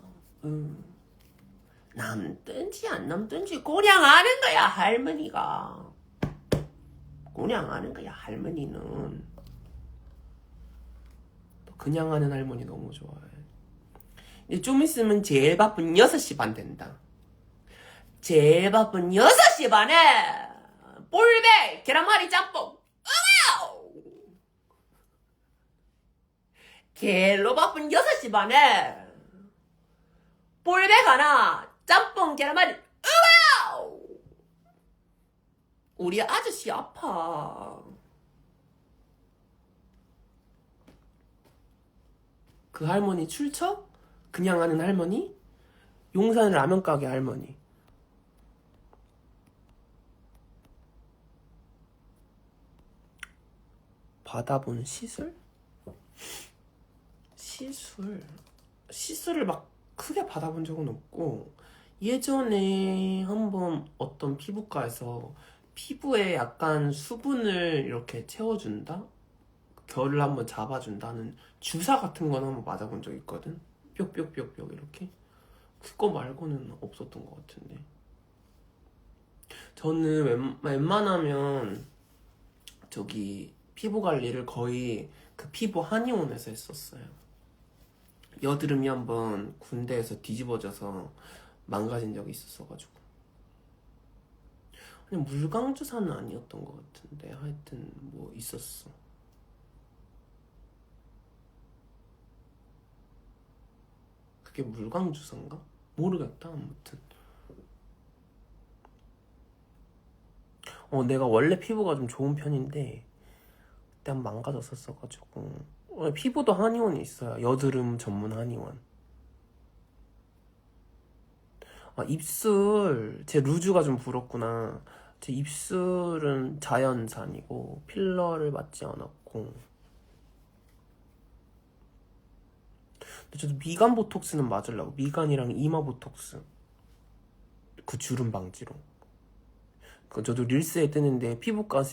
S1: 남든지 안 남든지 그냥 아는 거야 할머니가. 그냥 아는 거야 할머니는. 그냥 아는 할머니 너무 좋아해. 이제 좀 있으면 제일 바쁜 6시 반 된다. 제일 바쁜 6시 반에 볼배 계란말이 짬뽕. 으아우! 제일로 바쁜 6시 반에 볼배 하나 짬뽕 계란말이. 으아우! 우리 아저씨 아파. 그 할머니 출처? 그냥 아는 할머니? 용산 라면 가게 할머니. 받아본 시술? 시술을 막 크게 받아본 적은 없고, 예전에 한번 어떤 피부과에서 피부에 약간 수분을 이렇게 채워준다? 결을 한번 잡아준다는 주사 같은 건 한번 맞아본 적 있거든? 뾱뾱뾱뾱 이렇게. 그거 말고는 없었던 것 같은데. 저는 웬만하면 저기 피부 관리를 거의 그 피부 한의원에서 했었어요. 여드름이 한번 군대에서 뒤집어져서 망가진 적이 있었어가지고. 그냥 물광주사는 아니었던 것 같은데 하여튼 뭐 있었어. 그게 물광주사인가? 모르겠다 아무튼. 내가 원래 피부가 좀 좋은 편인데 그때 한번 망가졌었어가지고. 피부도 한의원이 있어요. 여드름 전문 한의원. 입술 제 루즈가 좀 불었구나. 제 입술은 자연산이고 필러를 맞지 않았고. 근데 저도 미간 보톡스는 맞으려고. 미간이랑 이마 보톡스. 그 주름 방지로. 저도 릴스에 뜨는데 피부과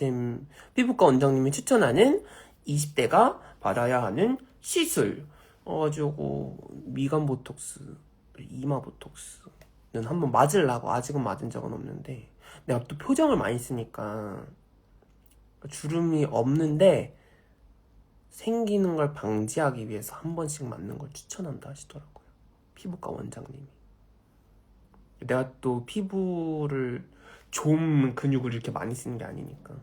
S1: 원장님이 추천하는 20대가 받아야 하는 시술. 가지고 미간 보톡스, 이마 보톡스는 한번 맞으려고. 아직은 맞은 적은 없는데 내가 또 표정을 많이 쓰니까 주름이 없는데 생기는 걸 방지하기 위해서 한 번씩 맞는 걸 추천한다 하시더라고요. 피부과 원장님이. 내가 또 피부를 좀 근육을 이렇게 많이 쓰는 게 아니니까.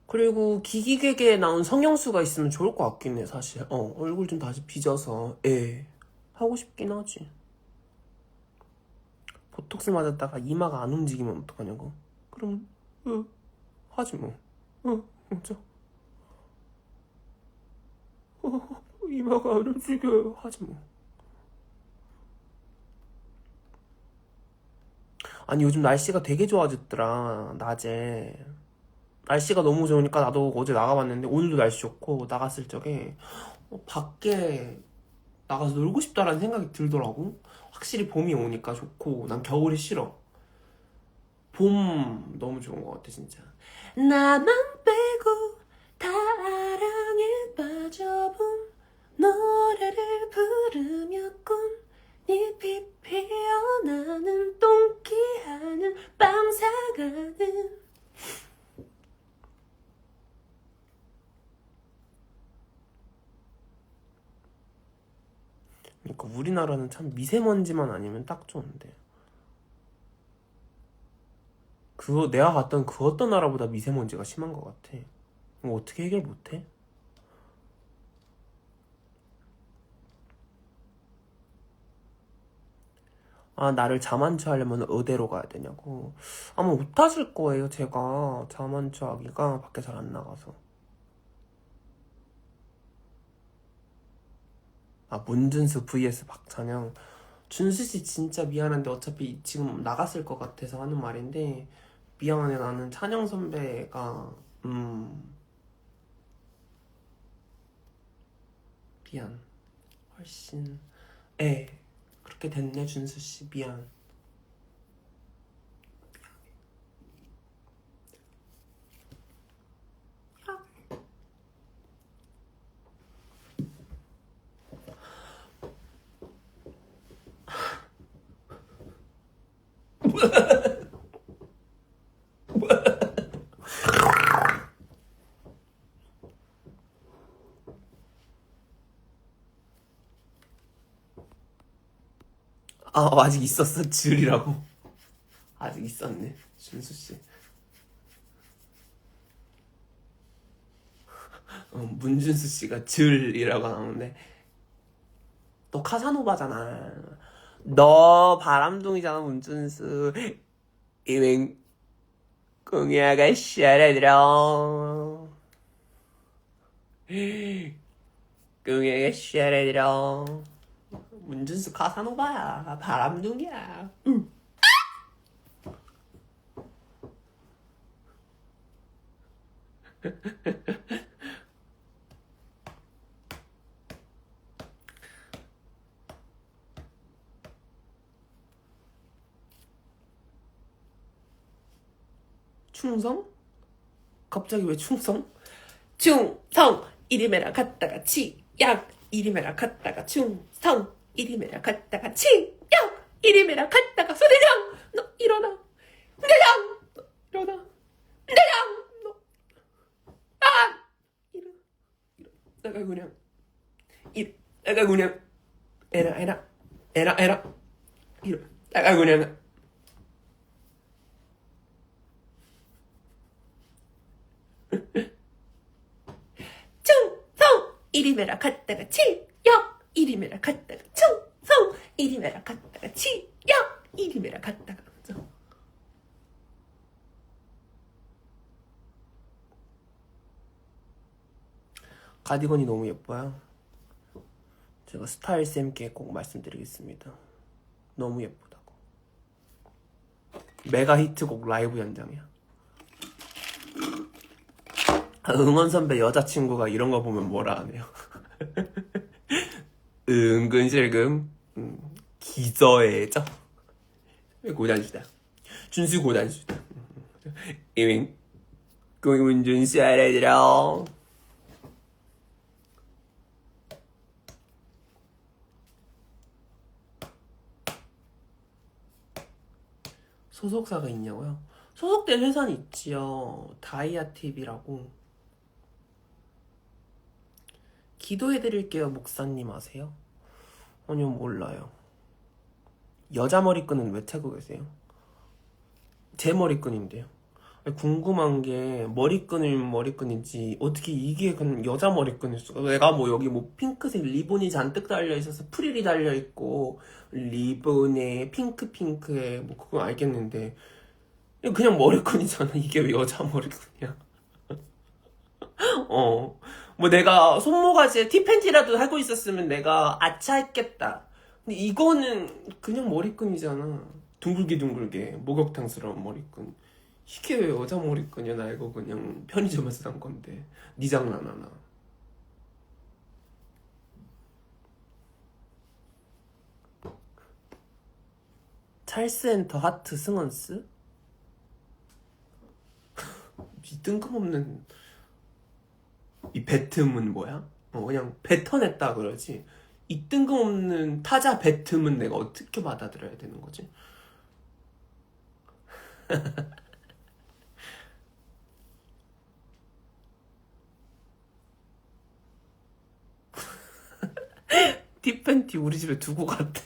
S1: 그리고 기기개개에 나온 성형수가 있으면 좋을 것 같긴 해 사실. 얼굴 좀 다시 빚어서 하고 싶긴 하지. 보톡스 맞았다가 이마가 안 움직이면 어떡하냐고. 그럼 하지 뭐. 진짜 이마가 안 움직여요. 하지 뭐. 아니 요즘 날씨가 되게 좋아졌더라. 낮에 날씨가 너무 좋으니까 나도 어제 나가봤는데 오늘도 날씨 좋고 나갔을 적에 밖에 나가서 놀고 싶다라는 생각이 들더라고. 확실히 봄이 오니까 좋고. 난 겨울이 싫어. 봄 너무 좋은 것 같아 진짜. 나만 빼고 다 사랑에 빠져본 노래를 부르며 꽃잎이 피어나는 똥기하는 밤 사가는. 그러니까 우리나라는 참 미세먼지만 아니면 딱 좋은데. 내가 갔던 그 어떤 나라보다 미세먼지가 심한 것 같아. 이거 어떻게 해결 못해? 나를 자만추 하려면 의대로 가야 되냐고. 아마 못하실 거예요. 제가 자만추 하기가 밖에 잘 안 나가서. 문준수 vs 박찬영. 준수씨 진짜 미안한데 어차피 지금 나갔을 것 같아서 하는 말인데, 미안해. 나는 찬영 선배가 미안. 훨씬 그렇게 됐네. 준수씨 미안. 아직 있었어. 줄이라고. 아직 있었네. 준수씨. 문준수씨가 줄이라고 나오는데 너 카사노바잖아. 너 바람둥이잖아, 문준수. 이맹 공야가 샤라들어. 공야가 샤라들어. 문준수 카사노바야. 바람둥이야. 충성? 갑자기 왜 충성? 충성! 이리메라 갔다가 치약! 이리메라 갔다가 충성! 이리메라 갔다가 치약! 이리메라 갔다가 소대장! 너 일어나! 대장! 너 일어나! 대장! 너 일어나! 내가 그냥 내가 그냥 에라 내가 그냥 충성! 이리메라 갔다가 치약! 이리메라 갔다가 충성! 이리메라 갔다가 치약! 이리메라 갔다가 가디건이 너무 예뻐요. 제가 스타일쌤께 꼭 말씀드리겠습니다. 너무 예쁘다고. 메가 히트곡 라이브 현장이야. 응원 선배 여자친구가 이런 거 보면 뭐라 하네요. 은근슬금 기저애죠. 고단수다. 준수 고단수다. 이민 공문준수 알아들어. 소속사가 있냐고요? 소속된 회사는 있지요. 다이아TV라고. 기도해드릴게요. 목사님 아세요? 아니요, 몰라요. 여자 머리끈은 왜 차고 계세요? 제 머리끈인데요. 궁금한 게 머리끈인지 어떻게 이게 그냥 여자 머리끈일 수가. 내가 뭐 여기 뭐 핑크색 리본이 잔뜩 달려있어서 프릴이 달려있고 리본에 핑크에 뭐 그건 알겠는데 그냥 머리끈이잖아. 이게 왜 여자 머리끈이야. 뭐 내가 손모가지에 티팬티라도 하고 있었으면 내가 아차 했겠다. 근데 이거는 그냥 머리끈이잖아. 둥글게 목욕탕스러운 머리끈. 이게 왜 여자 머리끈이야. 나 이거 그냥 편의점에서 산 건데 니 장난하나. 찰스 엔터 하트 승원스? 이 뜬금없는 이 배틈은 뭐야? 그냥 뱉어냈다 그러지. 이 뜬금없는 타자 배틈은 내가 어떻게 받아들여야 되는 거지? 티팬티 우리 집에 두고 갔대.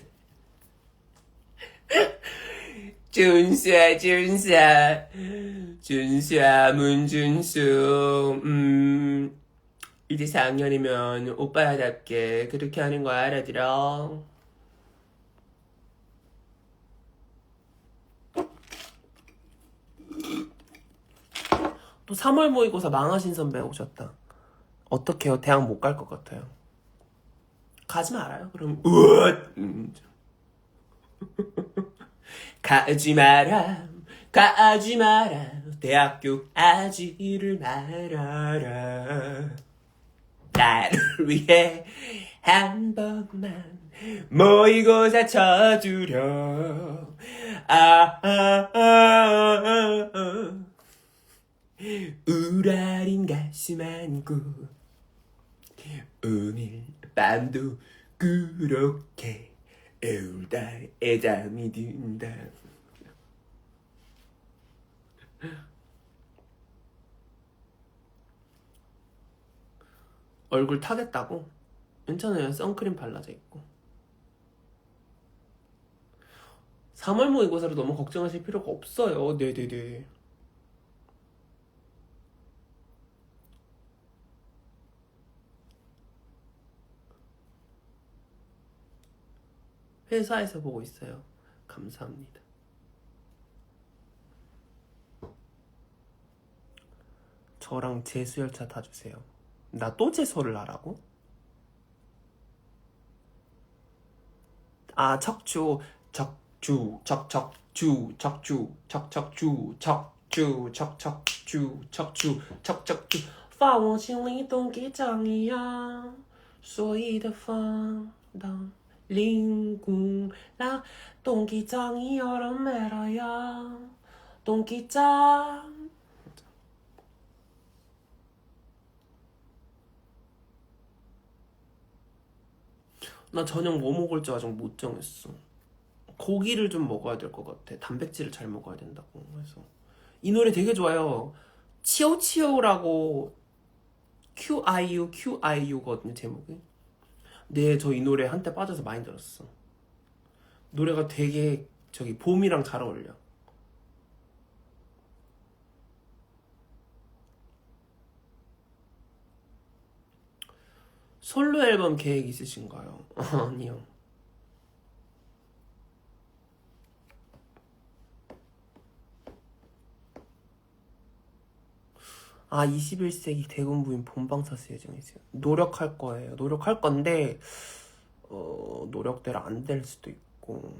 S1: 준수야 문준수. 이제 4학년이면 오빠야답게 그렇게 하는 거 알아들어. 또 3월 모의고사 망하신 선배 오셨다. 어떡해요? 대학 못 갈 것 같아요. 가지 말아요. 그럼 가지 마라. 대학교 가지를 말아라. 나를 위해 한 번만 모의고사 쳐주려. 우라린 가슴 안고 오늘 밤도 그렇게 애울다 애잠이 든다. 얼굴 타겠다고? 괜찮아요. 선크림 발라져 있고. 3월 모의고사로 너무 걱정하실 필요가 없어요. 네네네. 회사에서 보고 있어요. 감사합니다. 저랑 재수열차 타주세요. 나 또 재수를 하라고? 아, 척추, 척추, 척척추, 척추, 척척추, 척추, 척척추, 척추, 척척추. 发我心里冻结掌一样，所以的放荡灵骨啦，冻结掌一样的没了呀，冻结掌。 나 저녁 뭐 먹을지 아직 못 정했어. 고기를 좀 먹어야 될 것 같아. 단백질을 잘 먹어야 된다고. 그래서 이 노래 되게 좋아요. 치오치오라고 QIU거든요, 제목이. 네, 저 이 노래 한때 빠져서 많이 들었어. 노래가 되게 저기 봄이랑 잘 어울려. 솔로 앨범 계획 있으신가요? 아니요. 아, 21세기 대군 부인 본방사수 예정이세요. 노력할 거예요. 노력할 건데 노력대로 안 될 수도 있고.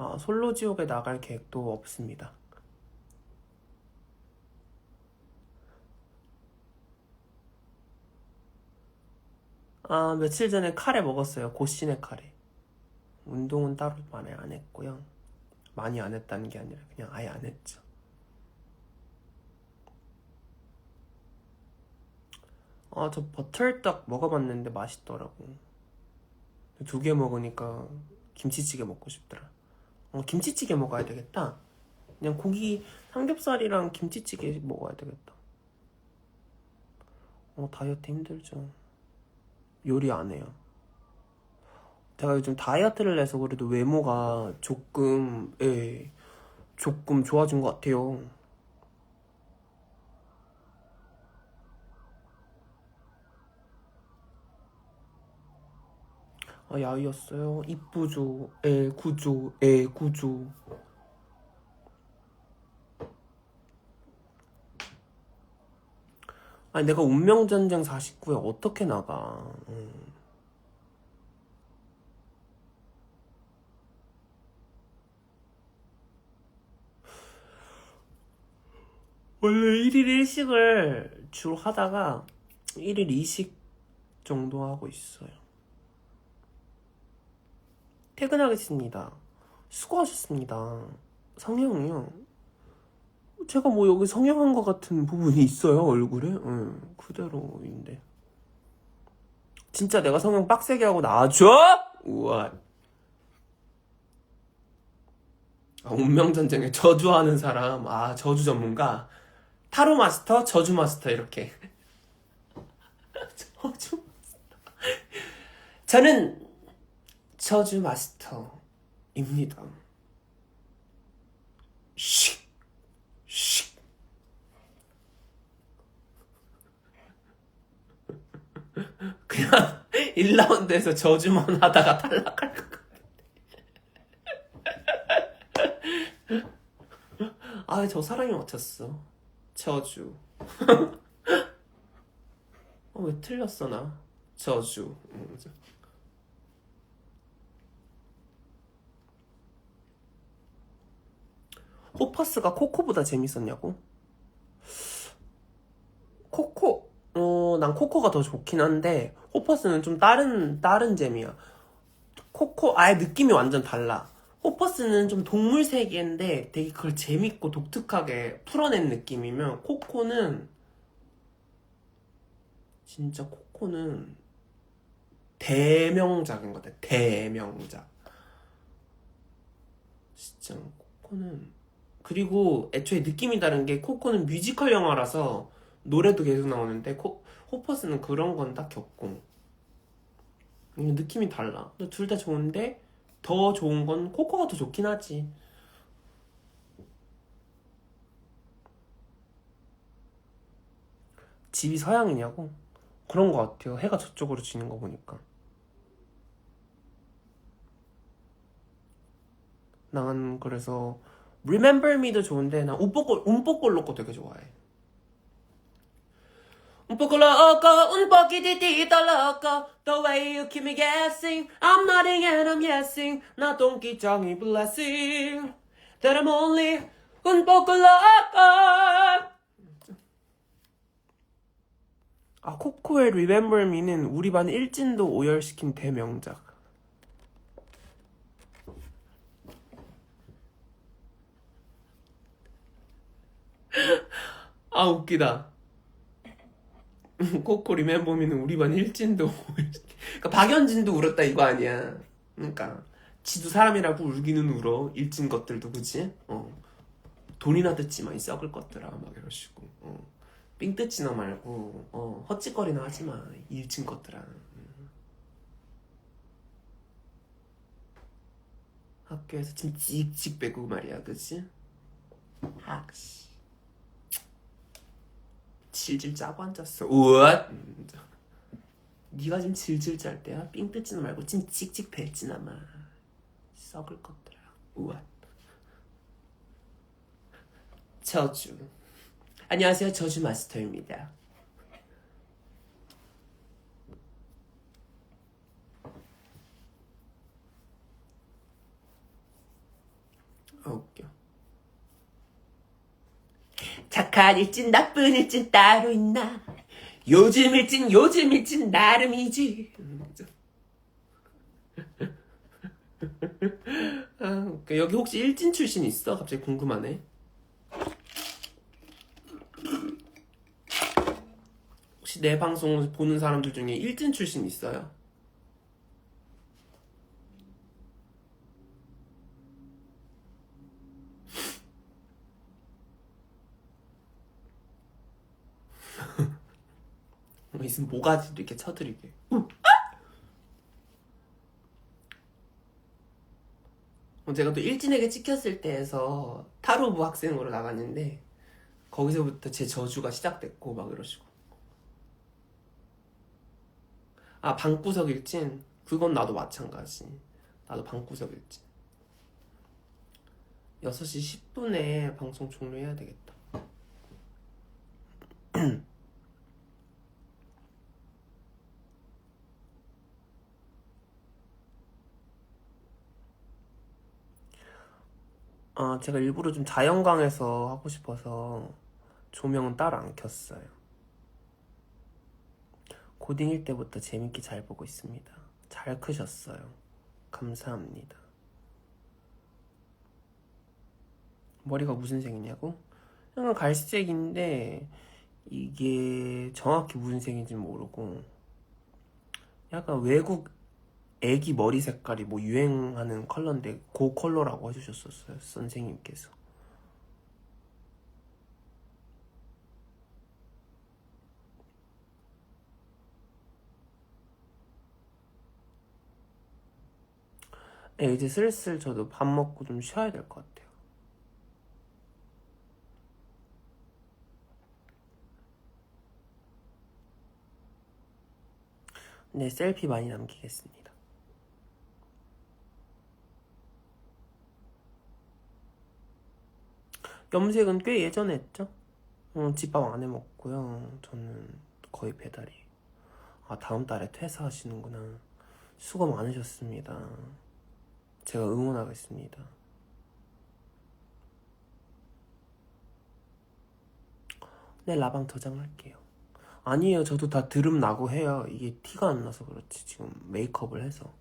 S1: 아, 솔로 지옥에 나갈 계획도 없습니다. 아, 며칠 전에 카레 먹었어요. 고시네 카레. 운동은 따로 많이 안 했고요. 많이 안 했다는 게 아니라 그냥 아예 안 했죠. 아, 저 버터떡 먹어봤는데 맛있더라고. 2개 먹으니까 김치찌개 먹고 싶더라. 김치찌개 먹어야 되겠다. 그냥 고기 삼겹살이랑 김치찌개 먹어야 되겠다. 다이어트 힘들죠. 요리 안 해요. 제가 요즘 다이어트를 해서 그래도 외모가 조금 좋아진 것 같아요. 아, 야위였어요. 이쁘죠. 구조. 구조. 아니, 내가 운명전쟁 49에 어떻게 나가. 원래 1일 1식을 주로 하다가 1일 2식 정도 하고 있어요. 퇴근하겠습니다. 수고하셨습니다. 성형이요. 제가 뭐 여기 성형한 것 같은 부분이 있어요, 얼굴에? 응, 그대로인데. 진짜 내가 성형 빡세게 하고 나와줘? 우와. 아, 운명전쟁에 저주하는 사람. 아, 저주 전문가. 타로 마스터, 저주 마스터, 이렇게. 저주 마스터. 저는 저주 마스터입니다. 씩, 씩. 그냥 1라운드에서 저주만 하다가 탈락할 것 같아. 아, 저 사람이 맞췄어. 저주. 왜 틀렸어, 나? 저주. 호퍼스가 코코보다 재밌었냐고? 코코, 난 코코가 더 좋긴 한데, 호퍼스는 좀 다른 재미야. 코코, 아예 느낌이 완전 달라. 호퍼스는 좀 동물 세계인데 되게 그걸 재밌고 독특하게 풀어낸 느낌이면, 코코는 진짜 코코. 코코는 대명작인 것 같아. 대명작. 진짜 코코는, 그리고 애초에 느낌이 다른 게 코코는 뮤지컬 영화라서 노래도 계속 나오는데 호퍼스는 그런 건 딱히 없고 느낌이 달라. 둘 다 좋은데 더 좋은 건 코코가 더 좋긴 하지. 집이 서양이냐고? 그런 것 같아요. 해가 저쪽으로 지는 거 보니까. 난 그래서 Remember Me도 좋은데 난 un poco loco 되게 좋아해. Un poco loco, un poquitito loco. The way you keep me guessing. I'm nodding and I'm yesing. 나 동기장이 blessing. That I'm only un poco loco. 아, 코코의 Remember Me는 우리 반 일진도 오열시킨 대명작. 아, 웃기다. 코코 Remember Me는 우리 반 일진도 오열시킨. 그러니까 박연진도 울었다 이거 아니야. 그러니까 지도 사람이라고 울기는 울어. 일진 것들도 그치? 돈이나 뜯지마 이 썩을 것들아 막 이러시고. 삥 뜯지나 말고 헛짓거리나 하지마 일진 것들아. 학교에서 침 찍찍 빼고 말이야 그치? 학씨 질질 짜고 앉았어. 우엇? 네가 지금 질질 짤 때야? 삥 뜯지나 말고 침 찍찍 뱉지나 마 썩을 것들아. 우엇? 저주. 안녕하세요, 저주 마스터입니다. 아, 웃겨. 착한 일진 나쁜 일진 따로 있나? 요즘 일진 나름이지. 아, 웃겨. 여기 혹시 일진 출신 있어? 갑자기 궁금하네. 혹시 내 방송 보는 사람들 중에 일진 출신 있어요? 있으면 모가지도 이렇게 쳐드리게. 제가 또 일진에게 찍혔을 때에서 타로부 학생으로 나갔는데 거기서부터 제 저주가 시작됐고 막 이러시고. 아, 방구석 일진? 그건 나도 마찬가지. 나도 방구석 일진. 6시 10분에 방송 종료해야 되겠다. 제가 일부러 좀 자연광에서 하고 싶어서 조명은 따로 안 켰어요. 고딩일 때부터 재밌게 잘 보고 있습니다. 잘 크셨어요. 감사합니다. 머리가 무슨 색이냐고? 그냥 갈색인데 이게 정확히 무슨 색인지 모르고 약간 외국 애기 머리 색깔이 뭐 유행하는 컬러인데 그 컬러라고 해주셨었어요, 선생님께서. 네, 이제 슬슬 저도 밥 먹고 좀 쉬어야 될 것 같아요. 네, 셀피 많이 남기겠습니다. 염색은 꽤 예전에 했죠? 집밥 안 해먹고요. 저는 거의 배달이. 아, 다음 달에 퇴사하시는구나. 수고 많으셨습니다. 제가 응원하겠습니다. 네, 라방 저장할게요. 아니에요, 저도 다 드름 나고 해요. 이게 티가 안 나서 그렇지, 지금 메이크업을 해서.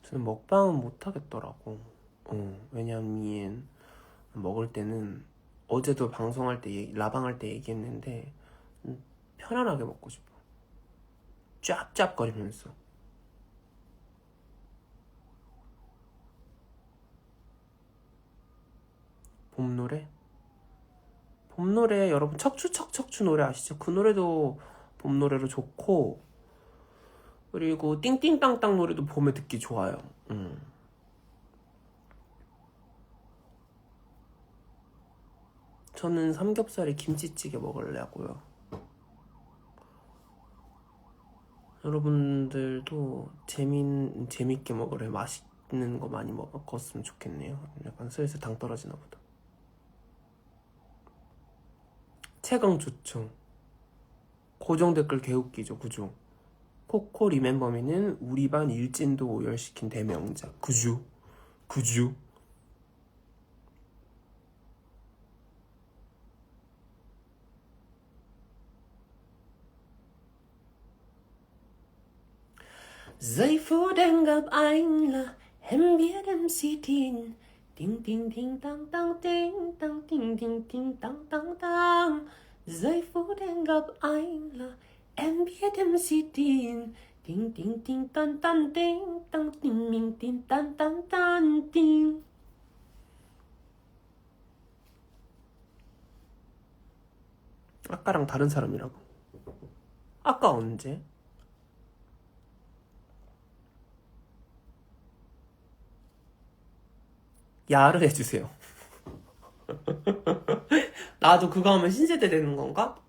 S1: 저는 먹방은 못 하겠더라고. 왜냐면 먹을 때는 어제도 방송할 때 라방할 때 얘기했는데 편안하게 먹고 싶어. 짭짭거리면서. 봄 노래? 봄 노래 여러분 척추척척추 노래 아시죠? 그 노래도 봄 노래로 좋고, 그리고 띵띵땅땅 노래도 봄에 듣기 좋아요. 저는 삼겹살에 김치찌개 먹으려고요. 여러분들도 재밌게 먹으래. 맛있는 거 많이 먹었으면 좋겠네요. 약간 슬슬 당 떨어지나 보다. 채광 좋죠. 고정 댓글 개웃기죠. 그죠? 코코 리멤버미는 우리 반 일진도 오열시킨 대명작. 그죠? 그죠? Giây phút em gặp anh là em biết em si tin. Ting ting ting tang tang ting tang ting ting ting tang tang tang. Giây phút em gặp anh là em biết em si tin. Ting ting ting tan tan ting tang ting ming ting tan tan tan ting. 아까랑 다른 사람이라고. 아까 언제? 야를 해주세요. 나도 그거 하면 신세대 되는 건가?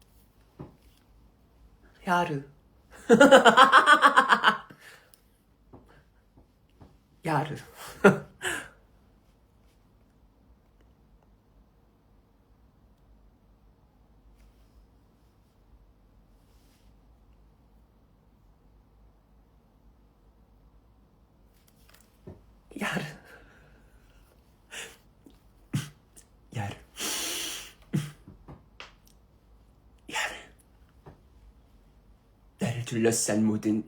S1: 야르. 야르. 야르. 야르. 야르. 나를 둘러싼 모든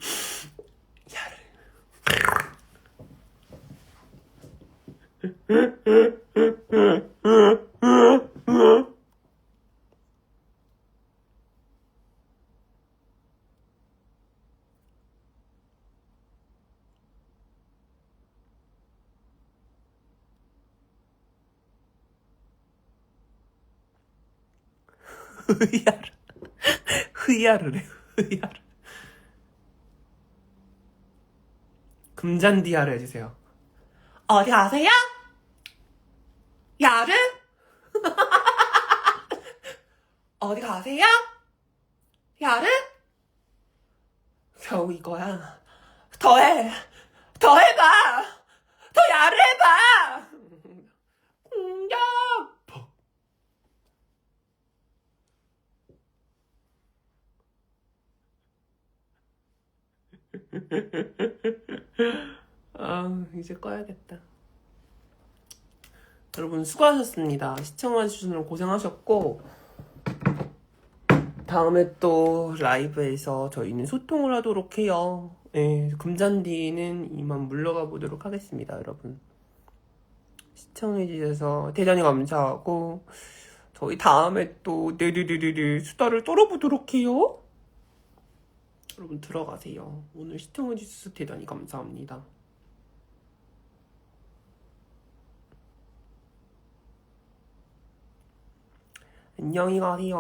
S1: 야르. 흐야르. 흐야르래. 흐야르. 금잔디야르 해주세요. 어디 가세요? 야르? 어디 가세요? 야르? 겨우 이거야. 더해. 더 해봐. 더 야르 해봐. 공격. 아, 이제 꺼야겠다. 여러분 수고하셨습니다. 시청해주셔서 고생하셨고, 다음에 또 라이브에서 저희는 소통을 하도록 해요. 예, 금잔디는 이만 물러가 보도록 하겠습니다, 여러분. 시청해주셔서 대단히 감사하고, 저희 다음에 또 네르르르르 수다를 떨어보도록 해요. 여러분 들어가세요. 오늘 시청해주셔서 대단히 감사합니다. 안녕히 가세요.